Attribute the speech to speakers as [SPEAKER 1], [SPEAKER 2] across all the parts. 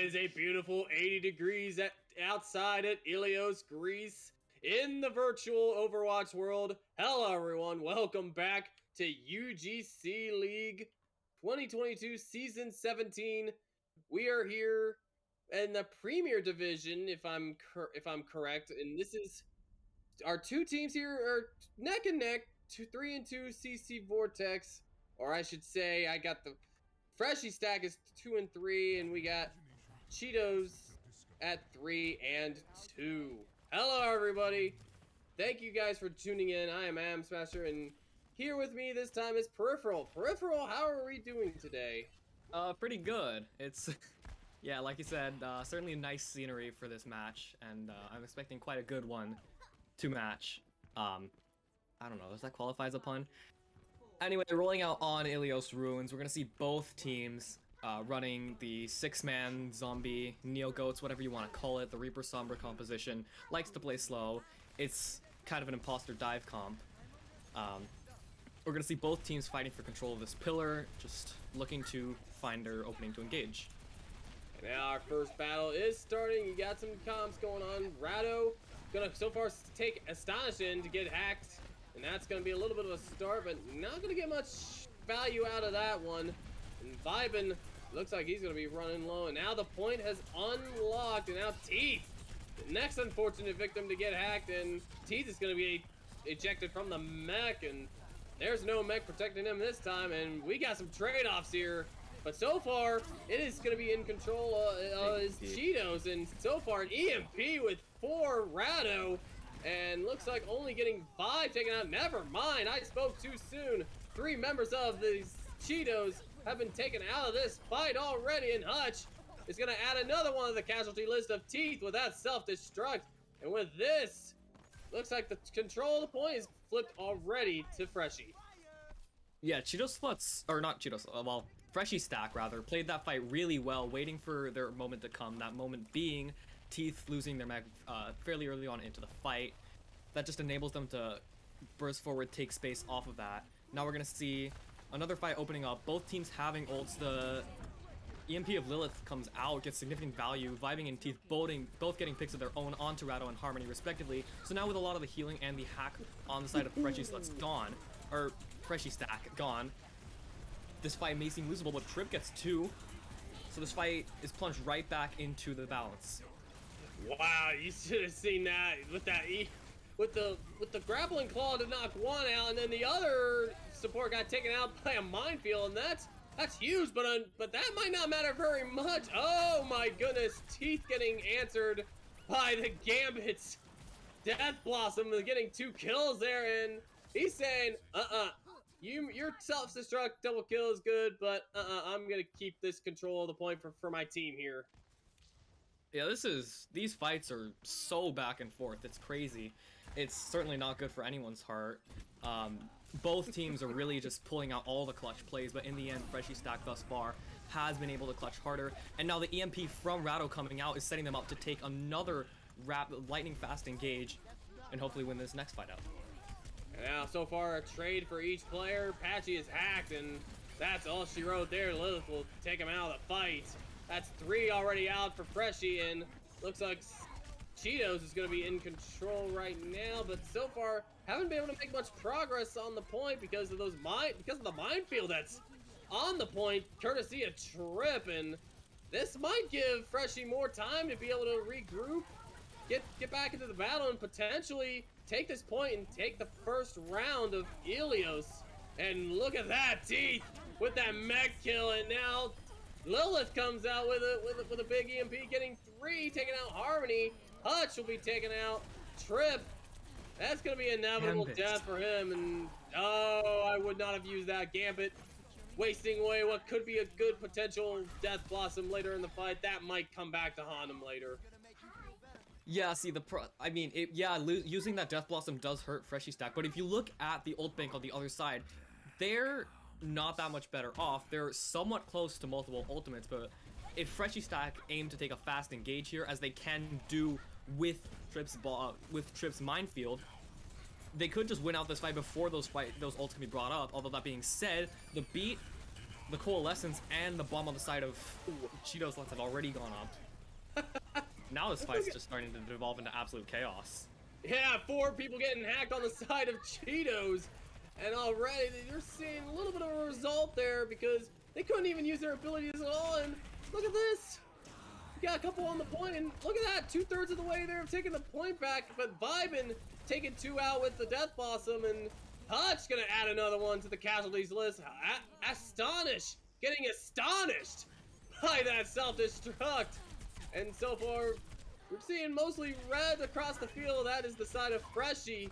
[SPEAKER 1] is a beautiful 80 degrees outside at Ilios, Greece, in the virtual Overwatch world. Hello, everyone. Welcome back to UGC League 2022 Season 17. We are here in the Premier Division, if I'm correct, and this is our two teams here are neck and neck. 3-2 CC Vortex, or I should say, I got the Freshie stack is 2-3, and we got Cheetos at 3-2. Hello, everybody. Thank you guys for tuning in. I am Adamsmasher, and here with me this time is Peripheral. Peripheral, how are we doing today?
[SPEAKER 2] Pretty good. It's, yeah, like you said, certainly a nice scenery for this match, and I'm expecting quite a good one to match. I don't know, does that qualify as a pun? Anyway, rolling out on Ilios Ruins, we're gonna see both teams running the 6-man zombie, Neo-Goats, whatever you want to call it, the Reaper Sombra composition. Likes to play slow. It's kind of an imposter dive comp. We're gonna see both teams fighting for control of this pillar, just looking to find their opening to engage.
[SPEAKER 1] Now our first battle is starting. You got some comps going on. Rado gonna so far take Astonishing to get hacked, and that's gonna be a little bit of a start, but not gonna get much value out of that one. And Vibin looks like he's gonna be running low, and now the point has unlocked, and now Teeth, the next unfortunate victim to get hacked, and Teeth is gonna be ejected from the mech, and there's no mech protecting him this time, and we got some trade-offs here. But so far, it is going to be in control of his Cheetos, and so far an EMP with 4 Rado, and looks like only getting 5 taken out. Never mind, I spoke too soon. 3 members of these Cheetos have been taken out of this fight already, and Hutch is going to add another one of the casualty list of Teeth with that self-destruct. And with this, looks like the control of the point is flipped already to Freshie.
[SPEAKER 2] Yeah, Cheetos Sluts, or not Cheetos, well, Freshie stack, rather, played that fight really well, waiting for their moment to come, that moment being Teeth losing their mag fairly early on into the fight. That just enables them to burst forward, take space off of that. Now we're going to see another fight opening up, both teams having ults. The EMP of Lilith comes out, gets significant value, Vibing and Teeth both getting picks of their own onto Rado and Harmony respectively. So now with a lot of the healing and the hack on the side of Freshie Sluts gone, or Freshie stack gone, this fight may seem losable, but Trip gets 2, so this fight is plunged right back into the balance.
[SPEAKER 1] Wow, you should have seen that with that with the grappling claw to knock one out, and then the other support got taken out by a minefield, and that's huge. But that might not matter very much. Oh my goodness, Teeth getting answered by the Gambit's Death Blossom, getting 2 kills there, and he's saying, your self-destruct double kill is good, but I'm gonna keep this control of the point for my team here.
[SPEAKER 2] Yeah, these fights are so back and forth, it's crazy. It's certainly not good for anyone's heart. Both teams are really just pulling out all the clutch plays, but in the end, Freshie stack thus far has been able to clutch harder, and now the EMP from Rado coming out is setting them up to take another lightning fast engage, and hopefully win this next fight out.
[SPEAKER 1] And now, so far, a trade for each player. Patchy is hacked, and that's all she wrote there. Lilith will take him out of the fight. That's 3 already out for Freshie, and looks like Cheetos is going to be in control right now. But so far, haven't been able to make much progress on the point because of the minefield that's on the point, courtesy of Trip. And this might give Freshie more time to be able to regroup, get back into the battle, and potentially take this point and take the first round of Ilios. And look at that, Teeth with that mech kill, and now Lilith comes out with a big EMP, getting 3, taking out Harmony. Hutch will be taking out Trip. That's gonna be inevitable death for him, and oh, I would not have used that Gambit, wasting away what could be a good potential Death Blossom later in the fight. That might come back to haunt him later.
[SPEAKER 2] Yeah, see, using that Death Blossom does hurt Freshie stack, but if you look at the ult bank on the other side, they're not that much better off. They're somewhat close to multiple ultimates, but if Freshie stack aim to take a fast engage here, as they can do with Trip's minefield, they could just win out this fight before those ults can be brought up. Although that being said, the beat the Coalescence and the bomb on the side of Cheeto Sluts have already gone up. Now this fight's just starting to devolve into absolute chaos.
[SPEAKER 1] Yeah, 4 people getting hacked on the side of Cheetos. And already you're seeing a little bit of a result there because they couldn't even use their abilities at all. And look at this. You got a couple on the point, and look at that. 2/3 of the way there, taking the point back. But Vibin taking 2 out with the Death Blossom, and Hutch gonna add another one to the casualties list. Astonish, getting astonished by that self-destruct. And so far, we're seeing mostly red across the field. That is the side of Freshie,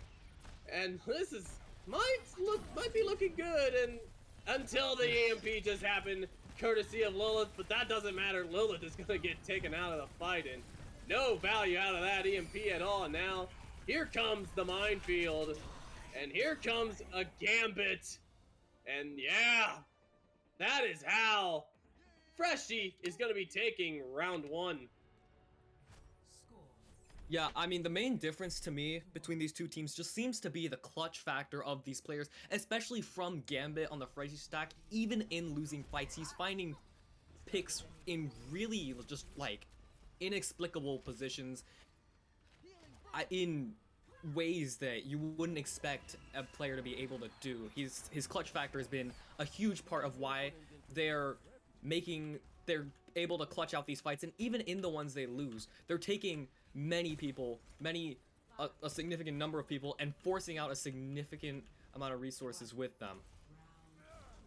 [SPEAKER 1] and this is might be looking good. And until the EMP just happened, courtesy of Lilith, but that doesn't matter. Lilith is gonna get taken out of the fight, and no value out of that EMP at all. Now, here comes the minefield, and here comes a gambit, and yeah, that is how Freshie is gonna be taking round 1.
[SPEAKER 2] Yeah, I mean, the main difference to me between these two teams just seems to be the clutch factor of these players, especially from Gambit on the Freshie stack. Even in losing fights, he's finding picks in really just, like, inexplicable positions in ways that you wouldn't expect a player to be able to do. His clutch factor has been a huge part of why they're able to clutch out these fights, and even in the ones they lose, they're taking many people, a significant number of people, and forcing out a significant amount of resources with them.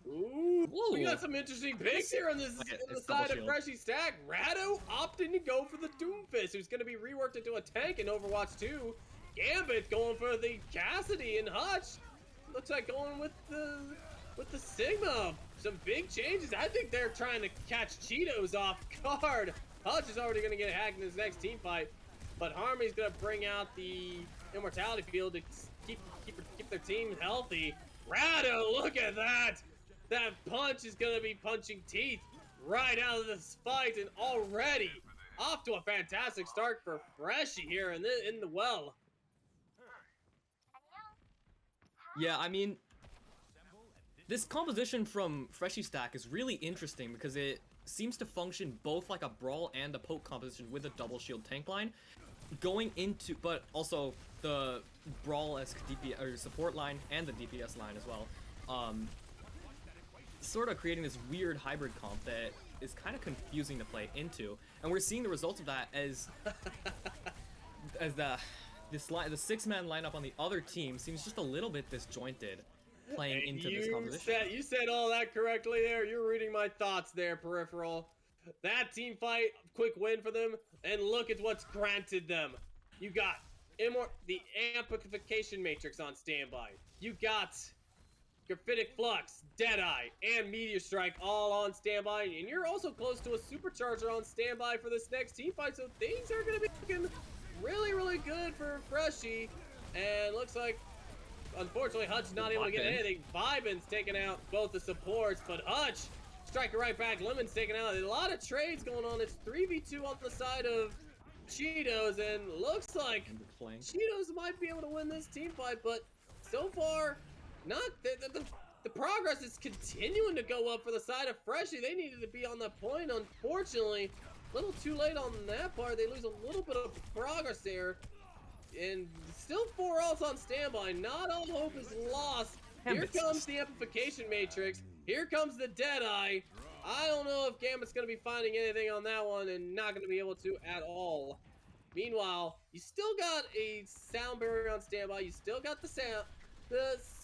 [SPEAKER 1] Ooh, we got some interesting picks here on this on the side of Freshie stack. Rado opting to go for the Doomfist, who's going to be reworked into a tank in Overwatch 2. Gambit going for the Cassidy, and Hutch looks like going with the Sigma. Some big changes. I think they're trying to catch Cheetos off guard. Hutch is already going to get hacked in his next team fight, but Harmony's going to bring out the Immortality Field to keep their team healthy. Rado, look at that! That punch is going to be punching teeth right out of this fight, and already off to a fantastic start for Freshie here in the well.
[SPEAKER 2] Yeah, I mean, this composition from Freshie stack is really interesting because it seems to function both like a brawl and a poke composition with a double shield tank line going into, but also the brawl-esque DPS or support line and the DPS line as well. Sort of creating this weird hybrid comp that is kind of confusing to play into, and we're seeing the results of that as the 6-man lineup on the other team seems just a little bit disjointed playing into this composition.
[SPEAKER 1] You said all that correctly there. You're reading my thoughts there, Peripheral. That team fight, quick win for them, and look at what's granted them. You got the amplification matrix on standby. You got Graphitic Flux, Deadeye, and Meteor Strike all on standby, and you're also close to a Supercharger on standby for this next team fight, so things are going to be looking really, really good for Freshie, and looks like, unfortunately, Hutch not able to get anything. Vibin's taking out both the supports, but Hutch striking right back. Lemon's taking out a lot of trades going on. It's 3v2 on the side of Cheetos, and looks like Cheetos might be able to win this team fight, but so far, not the progress is continuing to go up for the side of Freshie. They needed to be on that point. Unfortunately, a little too late on that part. They lose a little bit of progress there. And still 4 ults on standby. Not all hope is lost. Here comes the amplification matrix. Here comes the Deadeye. I don't know if Gambit's going to be finding anything on that one and not going to be able to at all. Meanwhile, you still got a sound barrier on standby. You still got the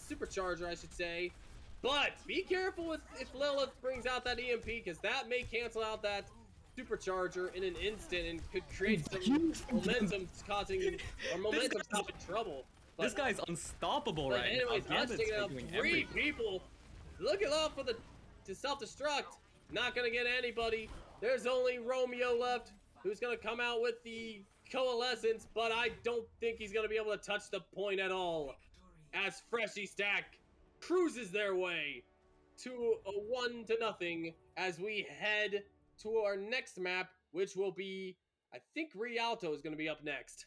[SPEAKER 1] Supercharger, I should say. But be careful if Lilith brings out that EMP, because that may cancel out that Supercharger in an instant and could create some momentum stopping trouble. But,
[SPEAKER 2] this guy's unstoppable right now.
[SPEAKER 1] Anyways, Hutch taking out 3 people. Looking off for to self-destruct. Not gonna get anybody. There's only Romeo left, who's gonna come out with the Coalescence, but I don't think he's gonna be able to touch the point at all, as Freshie stack cruises their way to a 1-0 as we head to our next map, which will be, I think Rialto is going to be up next.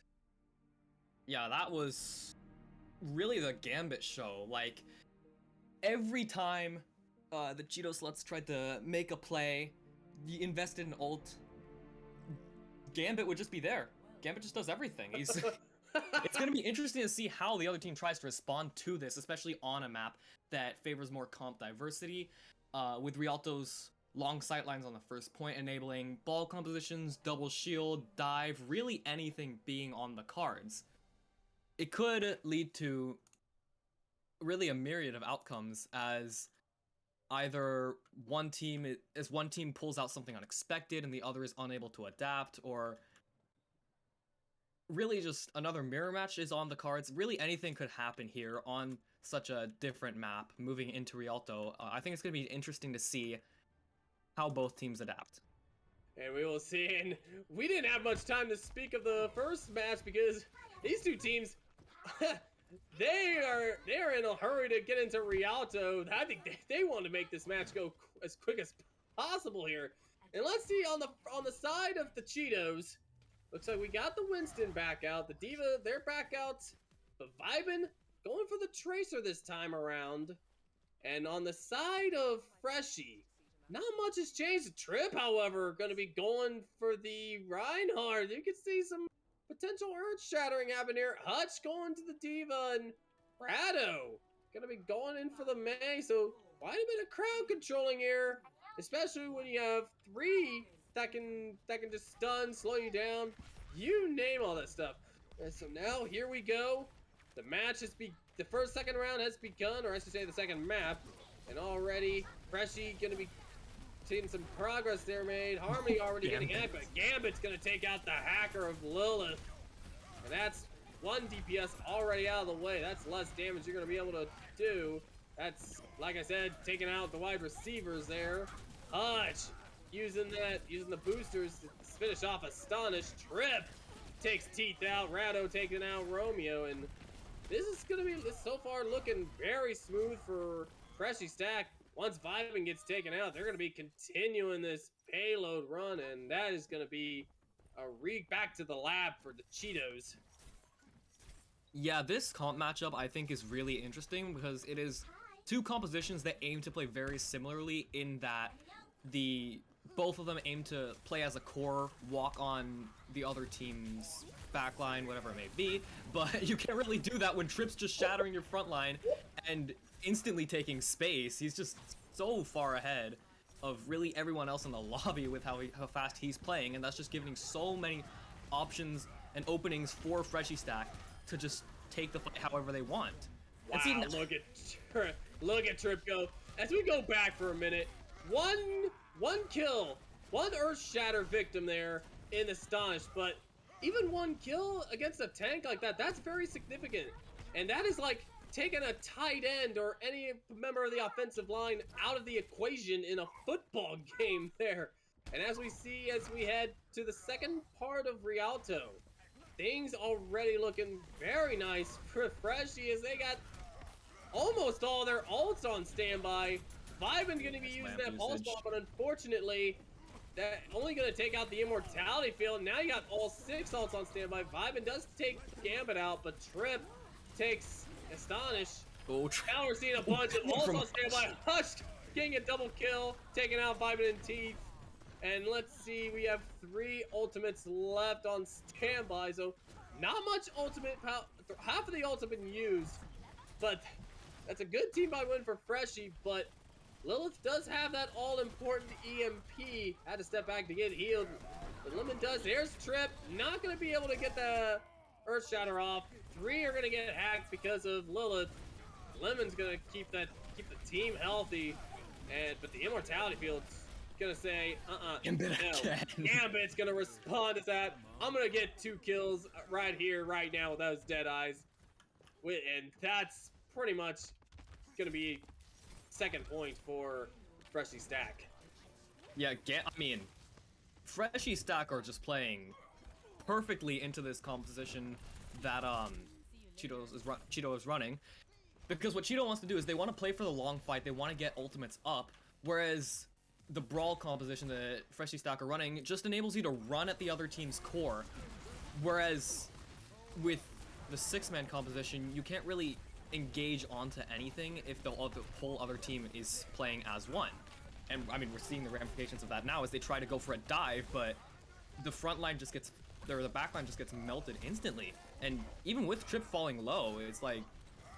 [SPEAKER 2] Yeah, that was really the Gambit show. Like, every time the Cheeto Sluts tried to make a play, invested in ult. Gambit would just be there. Gambit just does everything. He's it's going to be interesting to see how the other team tries to respond to this, especially on a map that favors more comp diversity, with Rialto's long sightlines on the first point, enabling ball compositions, double shield, dive, really anything being on the cards. It could lead to really a myriad of outcomes as either one team pulls out something unexpected and the other is unable to adapt, or really just another mirror match is on the cards. Really anything could happen here on such a different map moving into Rialto. I think it's going to be interesting to see how both teams adapt.
[SPEAKER 1] And we will see. And we didn't have much time to speak of the first match because these two teams, they are in a hurry to get into Rialto. I think they want to make this match go as quick as possible here. And let's see on the side of the Cheetos. Looks like we got the Winston back out. The Diva, they're back out. But Vibin going for the Tracer this time around. And on the side of Freshie, not much has changed. The Trip, however, going to be going for the Reinhardt. You can see some potential earth-shattering happen here. Hutch going to the Diva, and Prado going to be going in for the Mei. So quite a bit of crowd controlling here, especially when you have three that can just stun, slow you down, you name all that stuff. And so now here we go. The match the second round has begun, or I should say the second map, and already Freshie gonna be seeing some progress there made. Harmony already getting hacked, but Gambit's gonna take out the hacker of Lilith, and that's one DPS already out of the way. That's less damage you're gonna be able to do. That's, like I said, taking out the wide receivers there. Hutch using the boosters to finish off Astonished. Trip takes Teeth out. Rado taking out Romeo, and this is gonna be so far looking very smooth for Freshie Stack. Once Vibin gets taken out, they're gonna be continuing this payload run, and that is gonna be a back to the lab for the Cheetos.
[SPEAKER 2] Yeah, this comp matchup I think is really interesting because it is two compositions that aim to play very similarly in that both of them aim to play as a core, walk on the other team's backline, whatever it may be, but you can't really do that when Trip's just shattering your front line and instantly taking space. He's just so far ahead of really everyone else in the lobby with how fast he's playing, and that's just giving so many options and openings for Freshie Stack to just take the fight however they want.
[SPEAKER 1] Wow, look at Trip go. As we go back for a minute, one kill, one Earth Shatter victim there in Astonished, but even one kill against a tank like that, that's very significant. And that is like taking a tight end or any member of the offensive line out of the equation in a football game there. And as we head to the second part of Rialto, things already looking very nice for Freshie as they got almost all their ults on standby. Vibin's going to be using that pulse bomb, but unfortunately, that only going to take out the immortality field. Now you got all 6 ults on standby. Vibin does take Gambit out, but Trip takes Astonished.
[SPEAKER 2] Oh,
[SPEAKER 1] now we're seeing a bunch of ults on standby. Hutch getting a double kill, taking out Vibin and Teeth. And let's see, we have 3 ultimates left on standby, so not much ultimate power. Half of the ults have been used, but that's a good team by win for Freshie, but Lilith does have that all-important EMP. Had to step back to get healed. But Lemon does. There's Trip. Not going to be able to get the Earth Shatter off. 3 are going to get hacked because of Lilith. Lemon's going to keep the team healthy. But the immortality field's going to say,
[SPEAKER 2] Gambit
[SPEAKER 1] no.
[SPEAKER 2] again.
[SPEAKER 1] Gambit's going to respond to that. I'm going to get 2 kills right here, right now with those dead eyes. And that's pretty much going to be second point for Freshie Stack.
[SPEAKER 2] Yeah, I mean, Freshie Stack are just playing perfectly into this composition that Cheeto is running, because what Cheeto wants to do is they want to play for the long fight. They want to get ultimates up, whereas the brawl composition that Freshie Stack are running just enables you to run at the other team's core, whereas with the 6-man composition, you can't really engage onto anything if the whole other team is playing as one. And I mean, we're seeing the ramifications of that now as they try to go for a dive, but the front line just gets, or the back line just gets melted instantly. And even with Trip falling low, it's like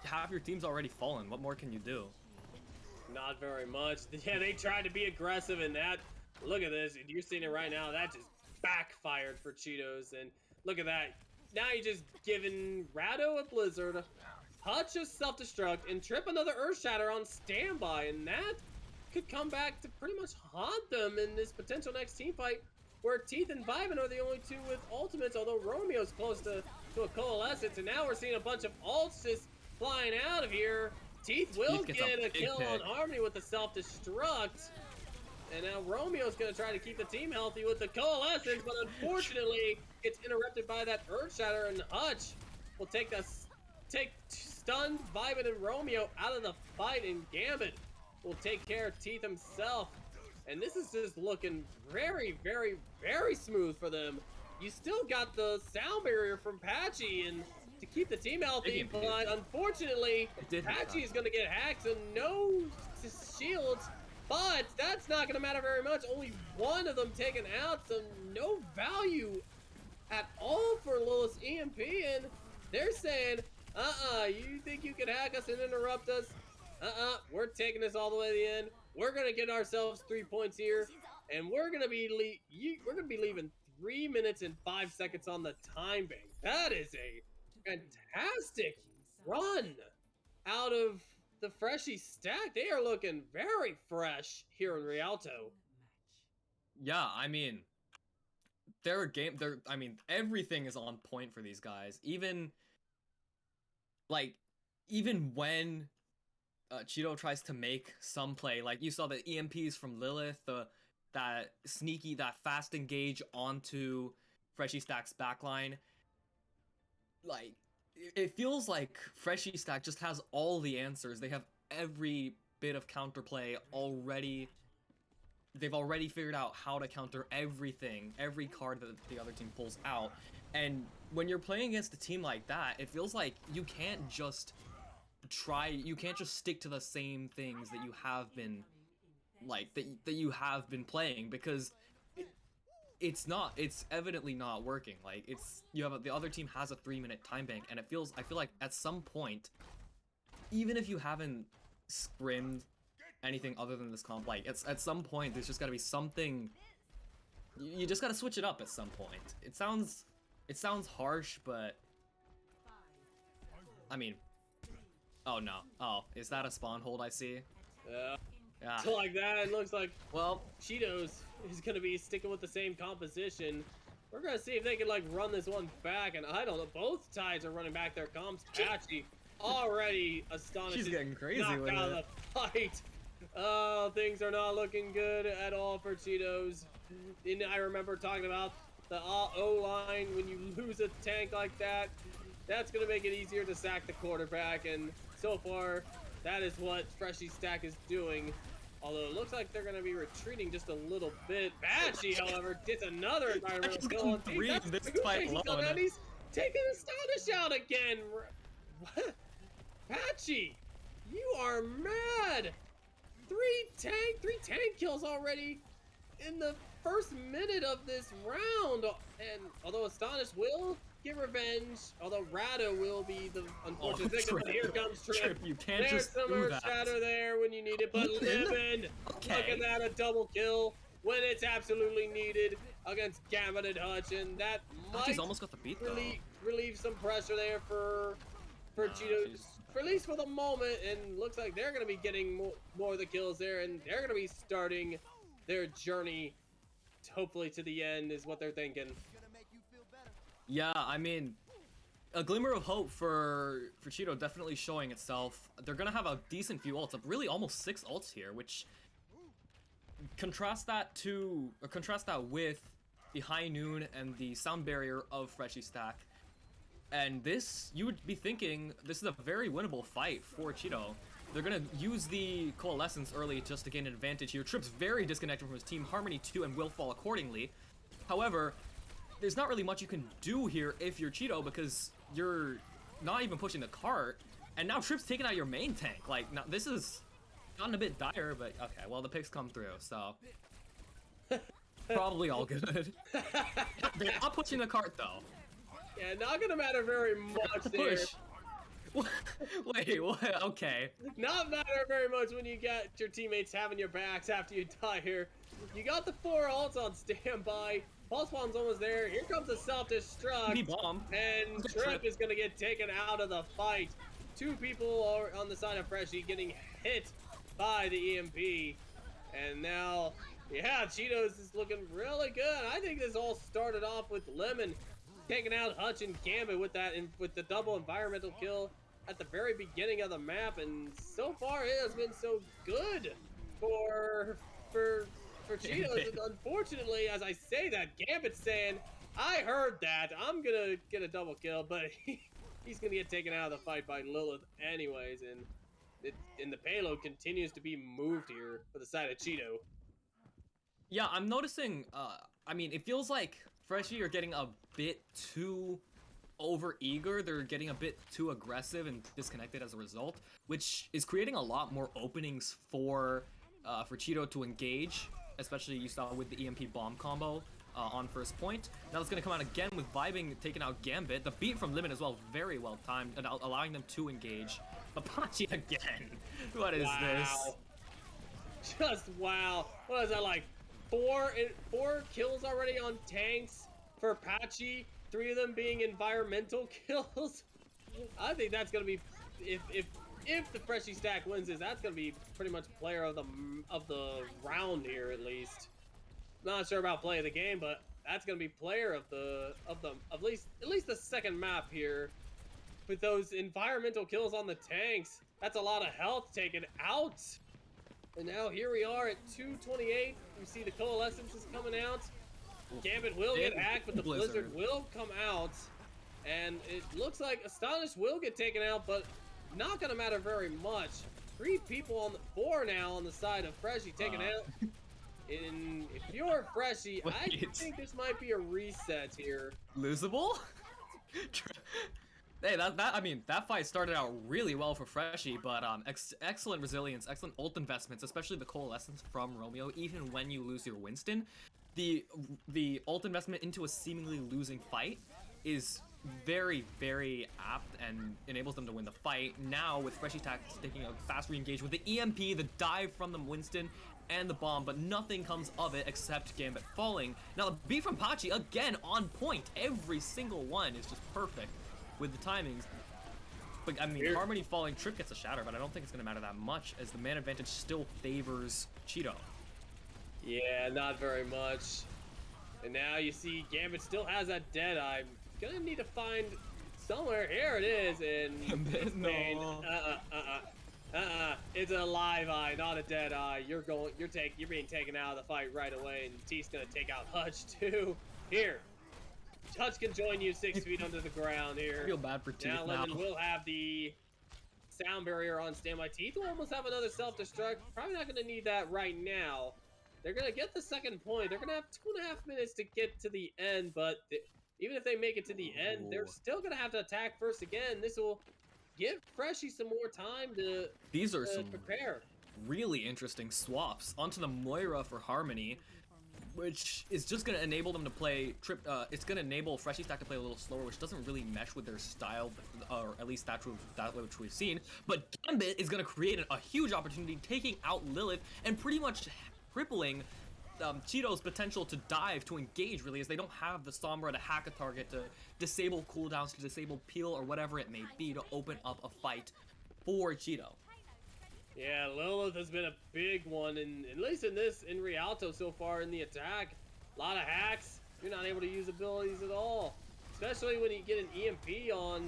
[SPEAKER 2] half your team's already fallen. What more can you do?
[SPEAKER 1] Not very much. Yeah, they tried to be aggressive in that. Look at this. You're seeing it right now. That just backfired for Cheetos. And look at that. Now you're just giving Rado a Blizzard, Hutch a self-destruct, and Trip another Earth Shatter on standby. And that could come back to pretty much haunt them in this potential next team fight, where Teeth and Vivin are the only two with ultimates, although Romeo's close to a coalescence. And now we're seeing a bunch of ults just flying out of here. Teeth will get a kill on Harmony with the self-destruct. And now Romeo's going to try to keep the team healthy with the coalescence, but unfortunately gets interrupted by that Earth Shatter, and Hutch will take stunned Vivin and Romeo out of the fight, and Gambit will take care of Teeth himself. And this is just looking very, very, very smooth for them. You still got the sound barrier from Patchy and to keep the team healthy, but unfortunately, Patchy is going to get hacked and no shields. But that's not going to matter very much. Only one of them taken out, so no value at all for Lilith's EMP. And they're saying, you think you can hack us and interrupt us? We're taking this all the way to the end. We're going to get ourselves 3 points here, and we're going to be leaving 3 minutes and 5 seconds on the time bank. That is a fantastic run out of the Freshie stack. They are looking very fresh here in Rialto.
[SPEAKER 2] Yeah, I mean, everything is on point for these guys. Even when Cheeto tries to make some play, like you saw the EMPs from Lilith, that fast engage onto Freshie Stack's backline. Like, it feels like Freshie Stack just has all the answers. They have every bit of counterplay already. They've already figured out how to counter everything, every card that the other team pulls out. And when you're playing against a team like that, it feels like you can't just stick to the same things that you have been, that you have been playing, because it's evidently not working. Like, the other team has a 3-minute time bank, and I feel like at some point, even if you haven't scrimmed anything other than this comp, like, at some point there's just gotta be something. You just gotta switch it up at some point. It sounds harsh, but I mean, oh no, is that a spawn hold I see?
[SPEAKER 1] Yeah.
[SPEAKER 2] Yeah.
[SPEAKER 1] Like that, it looks like,
[SPEAKER 2] well,
[SPEAKER 1] Cheetos is going to be sticking with the same composition. We're going to see if they can, run this one back, and I don't know, both sides are running back their comps. Patchy already astonished.
[SPEAKER 2] She's getting crazy
[SPEAKER 1] knocked
[SPEAKER 2] with
[SPEAKER 1] out
[SPEAKER 2] it.
[SPEAKER 1] of the fight. Oh, things are not looking good at all for Cheetos. And I remember talking about the O-line. When you lose a tank like that, that's going to make it easier to sack the quarterback, and so far, that is what Freshie Stack is doing. Although it looks like they're going to be retreating just a little bit. Patchy, however, gets another environmental kill on Teeth.
[SPEAKER 2] That's this fight alone.
[SPEAKER 1] And he's taking Astonish out again. What? Patchy, you are mad. Three tank kills already in the first minute of this round. And although Astonish will get revenge, although Rado will be the unfortunate victim. But here comes Trip.
[SPEAKER 2] You can't
[SPEAKER 1] There's
[SPEAKER 2] just
[SPEAKER 1] some
[SPEAKER 2] do
[SPEAKER 1] Earth
[SPEAKER 2] that.
[SPEAKER 1] Shatter there when you need it, but Livin,
[SPEAKER 2] Okay.
[SPEAKER 1] look at that, a double kill when it's absolutely needed against Gambit and Hutch, and that might
[SPEAKER 2] almost got the beat though.
[SPEAKER 1] relieve some pressure there for Cheeto, for at least for the moment. And looks like they're going to be getting more of the kills there, and they're going to be starting their journey, hopefully to the end, is what they're thinking.
[SPEAKER 2] Yeah, I mean, a glimmer of hope for Cheeto definitely showing itself. They're gonna have a decent few ults, really almost 6 ults here, which contrast that with the high noon and the sound barrier of Freshie Stack. And this, you would be thinking, this is a very winnable fight for Cheeto. They're gonna use the coalescence early just to gain an advantage here. Trip's very disconnected from his team, Harmony too, and will fall accordingly. However, there's not really much you can do here if you're Cheeto, because you're not even pushing the cart. And now Trip's taking out your main tank. Like, now this is gotten a bit dire, but okay, well, the picks come through, so probably all good. They're not pushing the cart, though.
[SPEAKER 1] Yeah, not gonna matter very much there.
[SPEAKER 2] Wait, what? Okay.
[SPEAKER 1] Not matter very much when you got your teammates having your backs after you die here. You got the 4 ults on standby. Pulse bomb's almost there. Here comes the self-destruct.
[SPEAKER 2] Bomb.
[SPEAKER 1] And Trip is gonna get taken out of the fight. 2 people are on the side of Freshie getting hit by the EMP. And now, yeah, Cheetos is looking really good. I think this all started off with Lemon taking out Hutch and Gambit with the double environmental kill at the very beginning of the map, and so far it has been so good for Cheetos. And unfortunately, as I say that, Gambit's saying, I heard that, I'm gonna get a double kill, but he's gonna get taken out of the fight by Lilith anyways, and the payload continues to be moved here for the side of Cheeto.
[SPEAKER 2] Yeah, I'm noticing, I mean, it feels like Freshie are getting a bit too over-eager. They're getting a bit too aggressive and disconnected as a result, which is creating a lot more openings for Cheeto to engage, especially you saw with the EMP bomb combo on first point. Now it's going to come out again with Vibing taking out Gambit. The beat from Limit as well, very well timed, and allowing them to engage. Apache again. What is this?
[SPEAKER 1] Just wow. What is that, like 4 kills already on tanks for Apache? 3 of them being environmental kills. I think that's gonna be, if the Freshie stack wins this, that's gonna be pretty much player of the round here at least. Not sure about play of the game, but that's gonna be player of at least the second map here. With those environmental kills on the tanks, that's a lot of health taken out. And now here we are at 228. We see the Coalescence is coming out. Gambit will get hacked, but the Blizzard will come out. And it looks like Astonish will get taken out, but not gonna matter very much. 3 people on the 4 now on the side of Freshie taken out. And if you're Freshie, I think this might be a reset here.
[SPEAKER 2] Losable? Hey, I mean, that fight started out really well for Freshie, but excellent resilience, excellent ult investments, especially the Coalescence from Romeo, even when you lose your Winston. The ult investment into a seemingly losing fight is very, very apt and enables them to win the fight. Now, with Freshie taking a fast re-engage with the EMP, the dive from the Winston, and the bomb, but nothing comes of it except Gambit falling. Now, the beat from Pachi, again, on point. Every single one is just perfect with the timings. But, I mean, Harmony falling, Trip gets a shatter, but I don't think it's going to matter that much, as the man advantage still favors Cheeto.
[SPEAKER 1] Yeah, not very much. And now you see Gambit still has that dead eye. Gonna need to find somewhere. Here it is, and
[SPEAKER 2] no.
[SPEAKER 1] It's a live eye, not a dead eye. You're being taken out of the fight right away, and T's gonna take out Hutch too. Here, Hutch can join you 6 feet under the ground here.
[SPEAKER 2] I feel bad for Teeth now.
[SPEAKER 1] Lemon will have the sound barrier on standby. Teeth will almost have another self-destruct. Probably not gonna need that right now. They're gonna get the second point. They're gonna have 2.5 minutes to get to the end, but even if they make it to the end, they're still gonna have to attack first again. This will give Freshie some more time to prepare.
[SPEAKER 2] Really interesting swaps onto the Moira for Harmony, which is just going to enable them to play it's going to enable Freshie stack to play a little slower, which doesn't really mesh with their style, or at least that which we've seen. But Gambit is going to create a huge opportunity, taking out Lilith and pretty much crippling Cheeto's potential to dive, to engage, really, as they don't have the Sombra to hack a target, to disable cooldowns, to disable peel, or whatever it may be, to open up a fight for Cheeto.
[SPEAKER 1] Yeah, Lilith has been a big one, and at least in Rialto so far in the attack. A lot of hacks. You're not able to use abilities at all. Especially when you get an EMP on,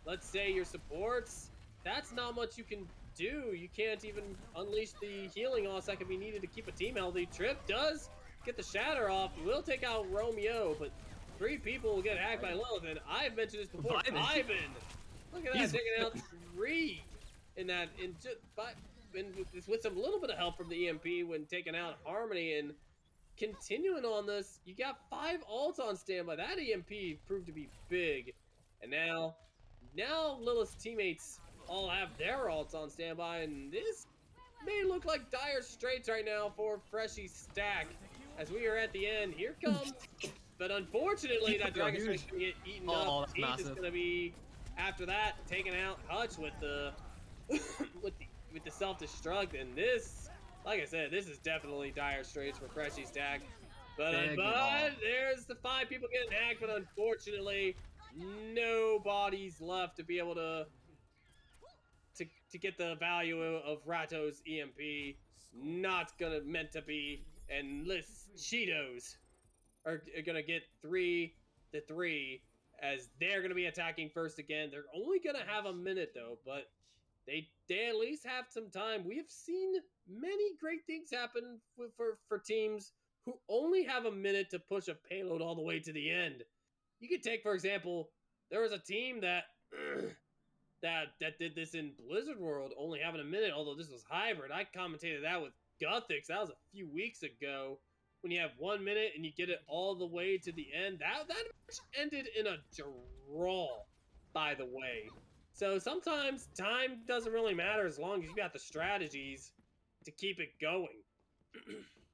[SPEAKER 1] let's say, your supports. That's not much you can do. You can't even unleash the healing odds that can be needed to keep a team healthy. Trip does get the shatter off. Will take out Romeo, but 3 people will get hacked by Lilith. And I've mentioned this before. Ivan. Look at that, taking out 3 in that, with some little bit of help from the EMP when taking out Harmony. And continuing on this, you got 5 ults on standby. That EMP proved to be big. And now Lilith's teammates all have their ults on standby, and this may look like dire straits right now for Freshie Stack. As we are at the end, here comes, but unfortunately that Dragon Strike's gonna get eaten up.
[SPEAKER 2] That's
[SPEAKER 1] Teeth is
[SPEAKER 2] massive.
[SPEAKER 1] gonna be, after that, taking out Hutch with the with the self-destruct, and this, like I said, this is definitely dire straits for Freshie Stack. But there's the 5 people getting hacked, but unfortunately, nobody's left to be able to get the value of Rato's EMP. Not meant to be, and Cheetos are gonna get 3-3 as they're gonna be attacking first again. They're only gonna have a minute though, but they at least have some time. We have seen many great things happen for teams who only have a minute to push a payload all the way to the end. You could take, for example, there was a team that that did this in Blizzard World, only having a minute, although this was hybrid. I commentated that with Guthix. That was a few weeks ago. When you have 1 minute and you get it all the way to the end, that match ended in a draw, by the way. So sometimes time doesn't really matter as long as you got the strategies to keep it going.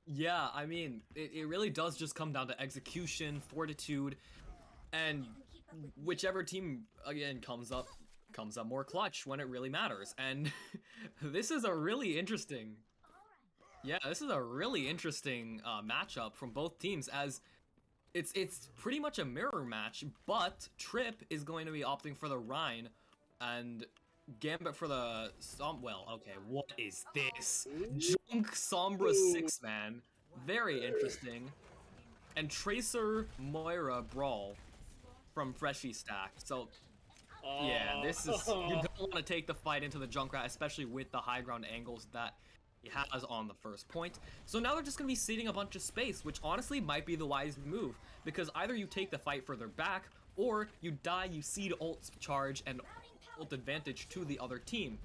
[SPEAKER 2] Yeah, I mean, it really does just come down to execution, fortitude, and whichever team, again, comes up more clutch when it really matters. And this is a really interesting... Yeah, this is a really interesting matchup from both teams, as it's pretty much a mirror match, but Trip is going to be opting for the Rhine, and Gambit for the well, okay, what is this? Junk Sombra 6-man. Very interesting. And Tracer Moira Brawl from Freshie Stack. So yeah, this is, you don't want to take the fight into the Junkrat, especially with the high ground angles that he has on the first point. So now they're just going to be ceding a bunch of space, which honestly might be the wise move, because either you take the fight further back, or you die, you cede ult charge and ult advantage to the other team.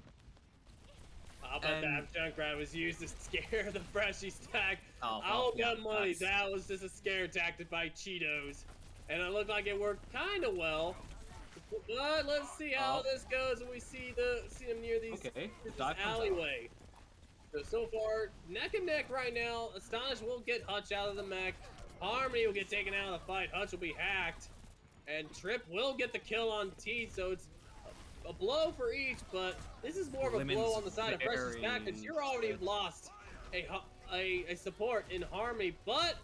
[SPEAKER 1] I'll bet that Junkrat was used to scare the Freshie Stack.
[SPEAKER 2] Oh,
[SPEAKER 1] I'll bet money that was just a scare tactic by Cheetos. And it looked like it worked kind of well. But let's see how this goes when we see them near this alleyway. So far, neck and neck right now. Astonish will get Hutch out of the mech. Harmony will get taken out of the fight. Hutch will be hacked. And Trip will get the kill on Teeth, so it's a blow for each, but this is more of a blow on the side of Freshie Stack, because you're already lost a support in Harmony, but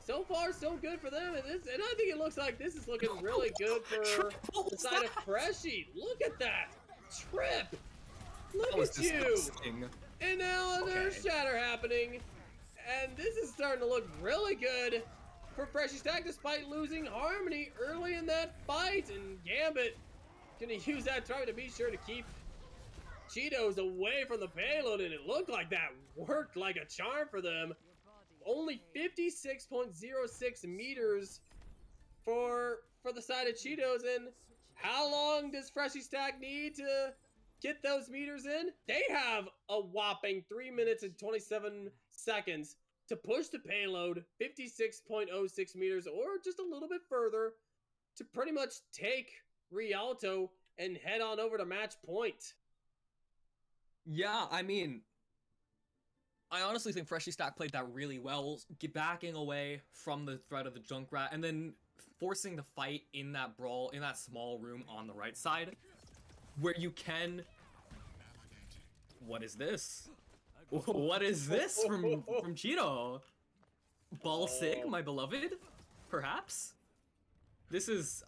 [SPEAKER 1] so far so good for them, and I think it looks like this is looking really good for the side of Freshie. Look at that! Trip! Look at you! And now there's shatter happening, and this is starting to look really good for Freshie Stack despite losing Harmony early in that fight, and Gambit gonna use that time to be sure to keep Cheetos away from the payload, and it looked like that worked like a charm for them. Only 56.06 meters for the side of Cheetos, and how long does Freshie Stack need to get those meters in? They have a whopping 3 minutes and 27 seconds to push the payload 56.06 meters or just a little bit further to pretty much take Rialto and head on over to match point.
[SPEAKER 2] Yeah, I mean, I honestly think Freshie Stack played that really well, backing away from the threat of the Junkrat and then forcing the fight in that brawl, in that small room on the right side, where you can... What is this? What is this from Cheeto? Ball Sig, my beloved? Perhaps? This is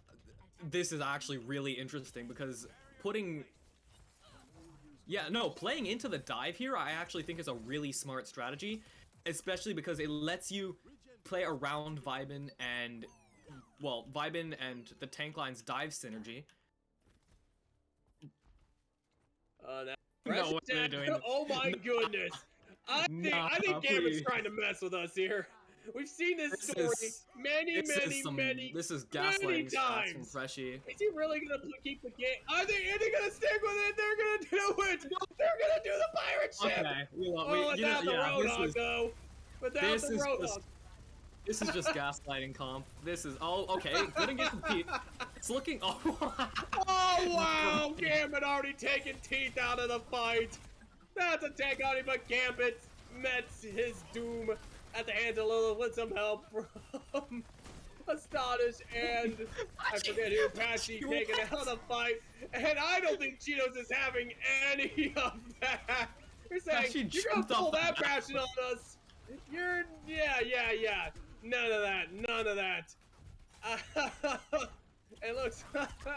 [SPEAKER 2] actually really interesting, because playing into the dive here, I actually think is a really smart strategy, especially because it lets you play around Vibin and the tank line's dive synergy.
[SPEAKER 1] What are they doing? Oh my goodness! I think Gambit's trying to mess with us here. We've seen this story many times.
[SPEAKER 2] This is gaslighting stats from Freshie.
[SPEAKER 1] Is he really gonna keep the game? Are they gonna stick with it? They're gonna do it! They're gonna do the pirate ship!
[SPEAKER 2] Okay,
[SPEAKER 1] without the Roadhog, though. Without the Roadhog.
[SPEAKER 2] This is just gaslighting comp. This is okay. Didn't get the teeth. It's looking. Oh.
[SPEAKER 1] Oh wow! Gambit already taking teeth out of the fight. That's a take on him, but Gambit met his doom at the hands of Lilith with some help from Astonish and I forget who, Patchy taking out of the fight. And I don't think Cheetos is having any of that. You're saying you're gonna pull that passion on us. Yeah. None of that. It looks.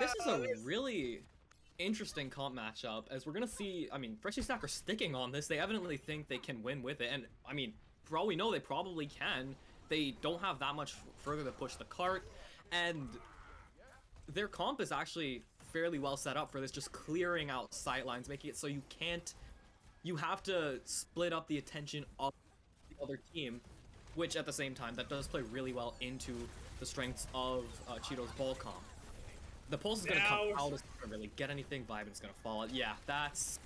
[SPEAKER 2] This is a really interesting comp matchup, as we're gonna see. I mean, Freshie Stack are sticking on this. They evidently think they can win with it, and I mean, for all we know, they probably can. They don't have that much further to push the cart, and their comp is actually fairly well set up for this, just clearing out sightlines, making it so you have to split up the attention of the other team, which at the same time, that does play really well into the strengths of Cheeto's ball comp. The pulse is going to come out, it's not going to really get anything, Vibe is going to fall out. Yeah, that's...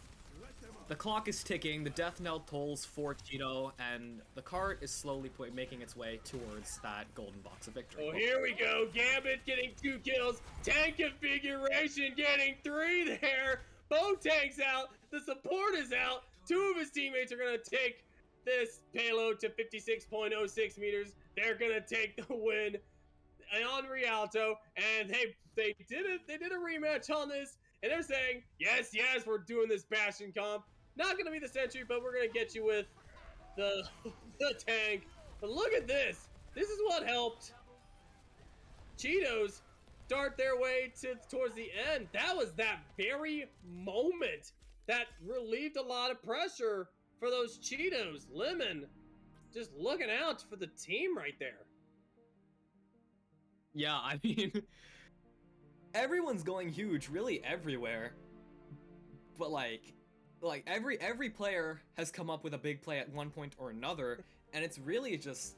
[SPEAKER 2] The clock is ticking, the death knell tolls for Cheeto, and the cart is slowly making its way towards that golden box of victory.
[SPEAKER 1] Oh, here we go. Gambit getting 2 kills. Tank configuration getting 3 there. Both tanks out. The support is out. 2 of his teammates are going to take this payload to 56.06 meters. They're going to take the win on Rialto, and they did it. They did a rematch on this, and they're saying, yes, we're doing this Bastion comp. Not gonna be the Sentry, but we're gonna get you with the tank. But look at this. This is what helped Cheetos start their way towards the end. That was that very moment that relieved a lot of pressure for those Cheetos. Lemon just looking out for the team right there.
[SPEAKER 2] Yeah, I mean, everyone's going huge, really everywhere. But like every player has come up with a big play at one point or another, and it's really just.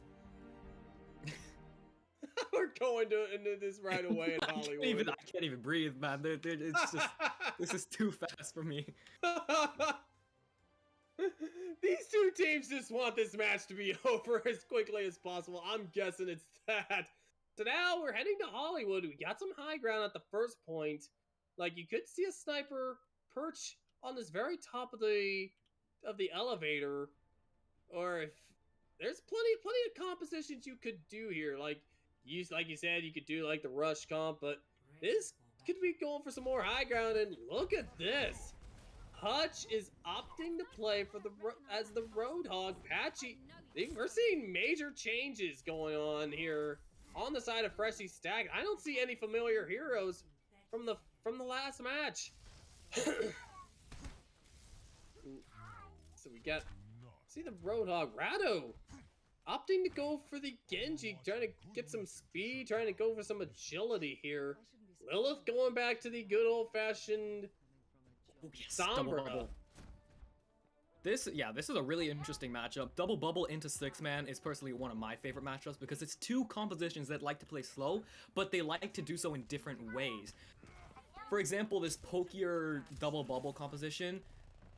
[SPEAKER 1] We're going into this right away in Hollywood.
[SPEAKER 2] I can't even breathe, man. It's just this is too fast for me.
[SPEAKER 1] These 2 teams just want this match to be over as quickly as possible. I'm guessing it's that. So now we're heading to Hollywood. We got some high ground at the first point. Like, you could see a sniper perch on this very top of the elevator, or if there's plenty of compositions you could do here. Like you said, you could do like the rush comp, but this could be going for some more high ground. And look at this. Hutch is opting to play for as the Roadhog. Patchy, we're seeing major changes going on here on the side of Freshie Stack. I don't see any familiar heroes from the last match. So we see the Roadhog. Rado opting to go for the Genji, trying to get some speed, trying to go for some agility here. Lilith going back to the good old-fashioned Sombra.
[SPEAKER 2] This is a really interesting matchup. Double Bubble into 6-man is personally one of my favorite matchups because it's 2 compositions that like to play slow, but they like to do so in different ways. For example, this pokier Double Bubble composition